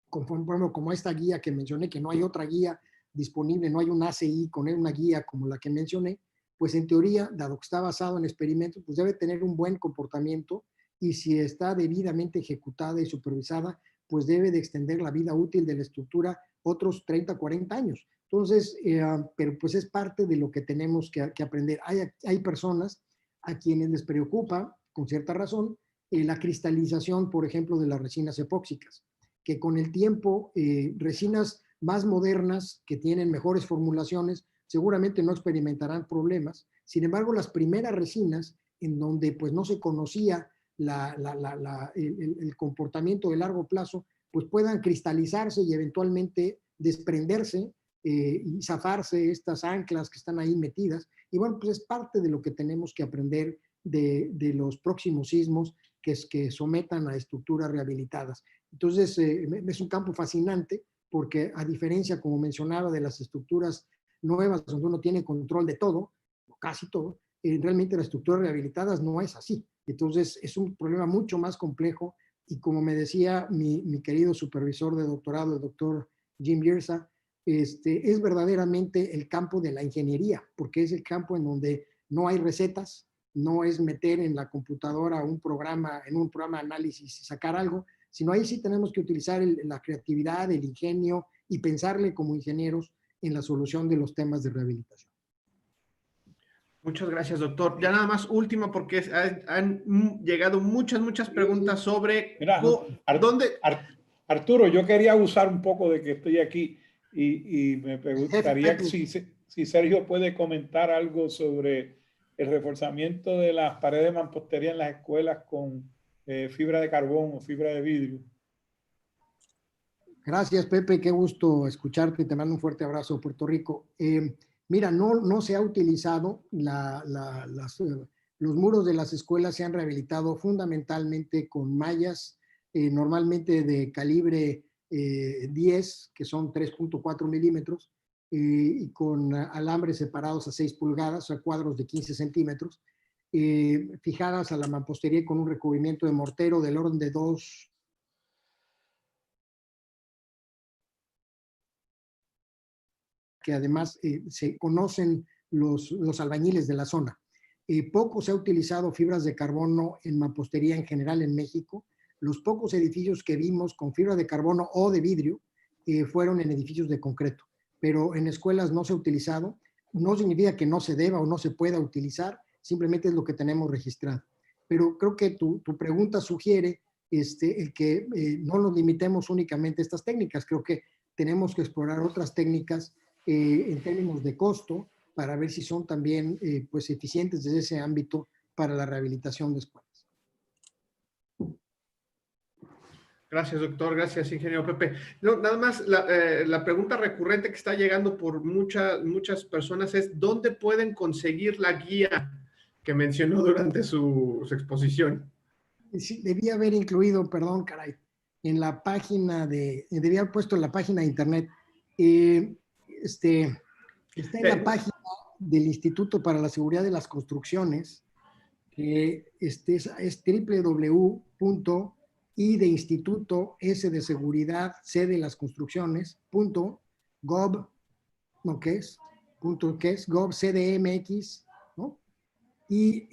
como esta guía que mencioné, que no hay otra guía disponible, no hay un ACI con una guía como la que mencioné, pues en teoría, dado que está basado en experimentos, pues debe tener un buen comportamiento y si está debidamente ejecutada y supervisada, pues debe de extender la vida útil de la estructura otros 30, 40 años. Entonces, pero pues es parte de lo que tenemos que aprender. Hay personas a quienes les preocupa, con cierta razón, la cristalización, por ejemplo, de las resinas epóxicas, que con el tiempo, resinas más modernas, que tienen mejores formulaciones, seguramente no experimentarán problemas. Sin embargo, las primeras resinas en donde pues no se conocía el comportamiento de largo plazo, pues puedan cristalizarse y eventualmente desprenderse y zafarse estas anclas que están ahí metidas. Y bueno, pues es parte de lo que tenemos que aprender de los próximos sismos que sometan a estructuras rehabilitadas. Entonces, es un campo fascinante porque a diferencia, como mencionaba, de las estructuras nuevas donde uno tiene control de todo, o casi todo, realmente las estructuras rehabilitadas no es así. Entonces, es un problema mucho más complejo y como me decía mi querido supervisor de doctorado, el doctor Jim Bierza, es verdaderamente el campo de la ingeniería, porque es el campo en donde no hay recetas, no es meter en la computadora en un programa de análisis y sacar algo, sino ahí sí tenemos que utilizar la creatividad, el ingenio y pensarle como ingenieros en la solución de los temas de rehabilitación. Muchas gracias, doctor. Ya nada más último, porque han llegado muchas preguntas sobre Mira, dónde... Arturo, yo quería usar un poco de que estoy aquí y me preguntaría si Sergio puede comentar algo sobre el reforzamiento de las paredes de mampostería en las escuelas con fibra de carbón o fibra de vidrio. Gracias, Pepe. Qué gusto escucharte. Te mando un fuerte abrazo, Puerto Rico. Mira, no se ha utilizado, los muros de las escuelas se han rehabilitado fundamentalmente con mallas, normalmente de calibre 10, que son 3.4 milímetros, y con alambres separados a 6 pulgadas, o sea, cuadros de 15 centímetros, fijadas a la mampostería con un recubrimiento de mortero del orden de 2 que además se conocen los albañiles de la zona. Poco se ha utilizado fibras de carbono en mampostería en general en México. Los pocos edificios que vimos con fibra de carbono o de vidrio fueron en edificios de concreto, pero en escuelas no se ha utilizado. No significa que no se deba o no se pueda utilizar, simplemente es lo que tenemos registrado. Pero creo que tu pregunta sugiere el que no nos limitemos únicamente a estas técnicas. Creo que tenemos que explorar otras técnicas en términos de costo para ver si son también pues eficientes desde ese ámbito para la rehabilitación de escuelas. Gracias, doctor. Gracias, ingeniero Pepe. No, nada más, la pregunta recurrente que está llegando por muchas personas es ¿dónde pueden conseguir la guía que mencionó durante su exposición? Sí, debía haber incluido, perdón, caray, en la página debía haber puesto en la página de internet. Está en la página del Instituto para la Seguridad de las Construcciones, que es www.i de Instituto S de Seguridad C de las Construcciones .gov, no que es, gov CDMX, ¿no? Y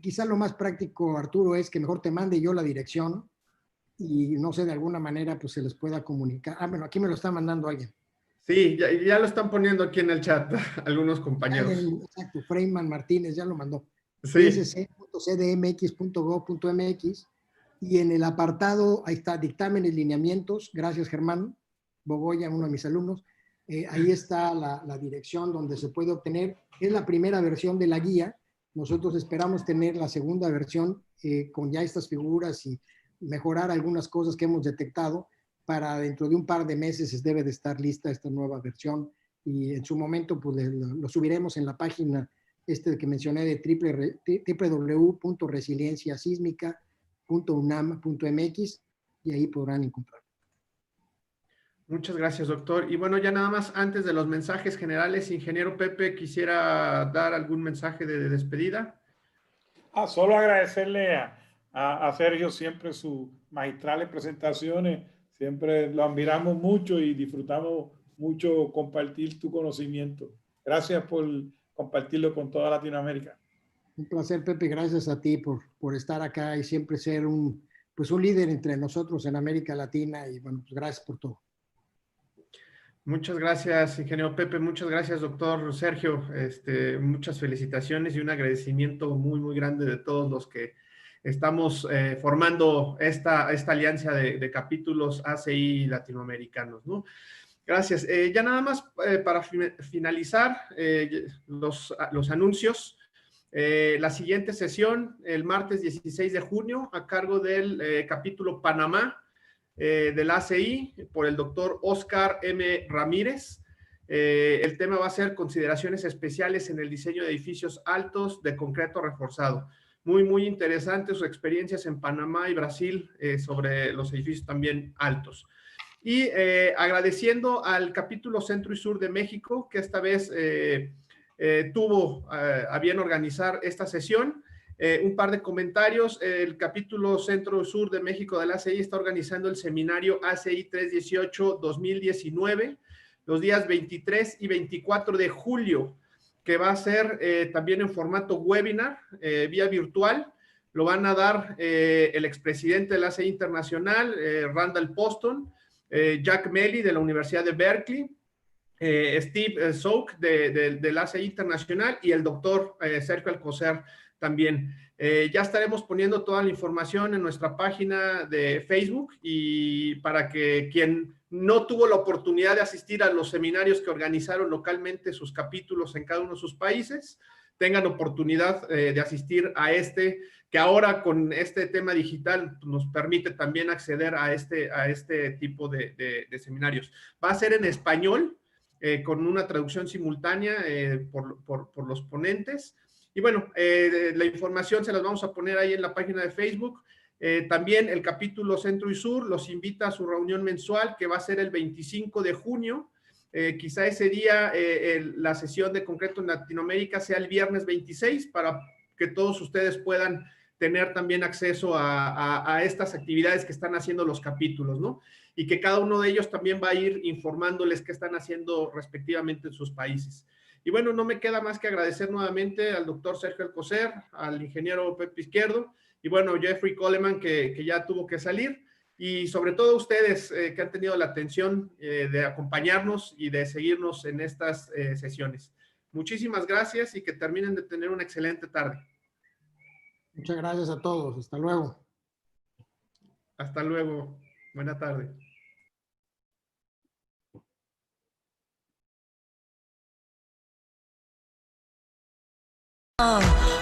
quizá lo más práctico, Arturo, es que mejor te mande yo la dirección y no sé, de alguna manera pues se les pueda comunicar. Ah, bueno, aquí me lo está mandando alguien. Sí, ya lo están poniendo aquí en el chat algunos compañeros. Exacto, Freyman Martínez ya lo mandó. Sí. isc.cdmx.gov.mx y en el apartado, ahí está, dictámenes, lineamientos, gracias Germán Bogoya, uno de mis alumnos, ahí está la dirección donde se puede obtener, es la primera versión de la guía, nosotros esperamos tener la segunda versión con ya estas figuras y mejorar algunas cosas que hemos detectado, para dentro de un par de meses debe de estar lista esta nueva versión y en su momento pues lo subiremos en la página que mencioné de www.resilienciasísmica.unam.mx y ahí podrán encontrar. Muchas gracias, doctor. Y bueno, ya nada más antes de los mensajes generales, ingeniero Pepe, quisiera dar algún mensaje de despedida. Solo agradecerle a Sergio siempre sus magistrales presentaciones. Siempre lo admiramos mucho y disfrutamos mucho compartir tu conocimiento. Gracias por compartirlo con toda Latinoamérica. Un placer, Pepe. Gracias a ti por estar acá y siempre ser un líder entre nosotros en América Latina. Y bueno, pues gracias por todo. Muchas gracias, ingeniero Pepe. Muchas gracias, doctor Sergio. Muchas felicitaciones y un agradecimiento muy grande de todos los que estamos formando esta alianza de capítulos ACI latinoamericanos, ¿no? Gracias. Ya nada más para finalizar los anuncios. La siguiente sesión, el martes 16 de junio, a cargo del capítulo Panamá del ACI, por el doctor Oscar M. Ramírez. El tema va a ser consideraciones especiales en el diseño de edificios altos de concreto reforzado. Muy, muy interesante sus experiencias en Panamá y Brasil sobre los edificios también altos. Y agradeciendo al capítulo Centro y Sur de México, que esta vez tuvo a bien organizar esta sesión. Un par de comentarios. El capítulo Centro y Sur de México del ACI está organizando el seminario ACI 318 2019, los días 23 y 24 de julio, que va a ser también en formato webinar, vía virtual. Lo van a dar el expresidente del ACI Internacional, Randall Poston, Jack Melly de la Universidad de Berkeley, Steve Souk del ACI Internacional y el doctor Sergio Alcocer también. Ya estaremos poniendo toda la información en nuestra página de Facebook, y para que quien no tuvo la oportunidad de asistir a los seminarios que organizaron localmente sus capítulos en cada uno de sus países, tengan oportunidad de asistir a este, que ahora con este tema digital nos permite también acceder a este tipo de seminarios. Va a ser en español, con una traducción simultánea por los ponentes. Y bueno, la información se las vamos a poner ahí en la página de Facebook. También el capítulo Centro y Sur los invita a su reunión mensual, que va a ser el 25 de junio. Quizá ese día la sesión de concreto en Latinoamérica sea el viernes 26, para que todos ustedes puedan tener también acceso a estas actividades que están haciendo los capítulos, ¿no? Y que cada uno de ellos también va a ir informándoles qué están haciendo respectivamente en sus países. Y bueno, no me queda más que agradecer nuevamente al doctor Sergio Alcocer, al ingeniero Pepe Izquierdo, y bueno, Jeffrey Coleman, que ya tuvo que salir, y sobre todo ustedes que han tenido la atención de acompañarnos y de seguirnos en estas sesiones. Muchísimas gracias y que terminen de tener una excelente tarde. Muchas gracias a todos. Hasta luego. Hasta luego. Buena tarde.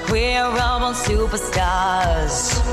We're all superstars.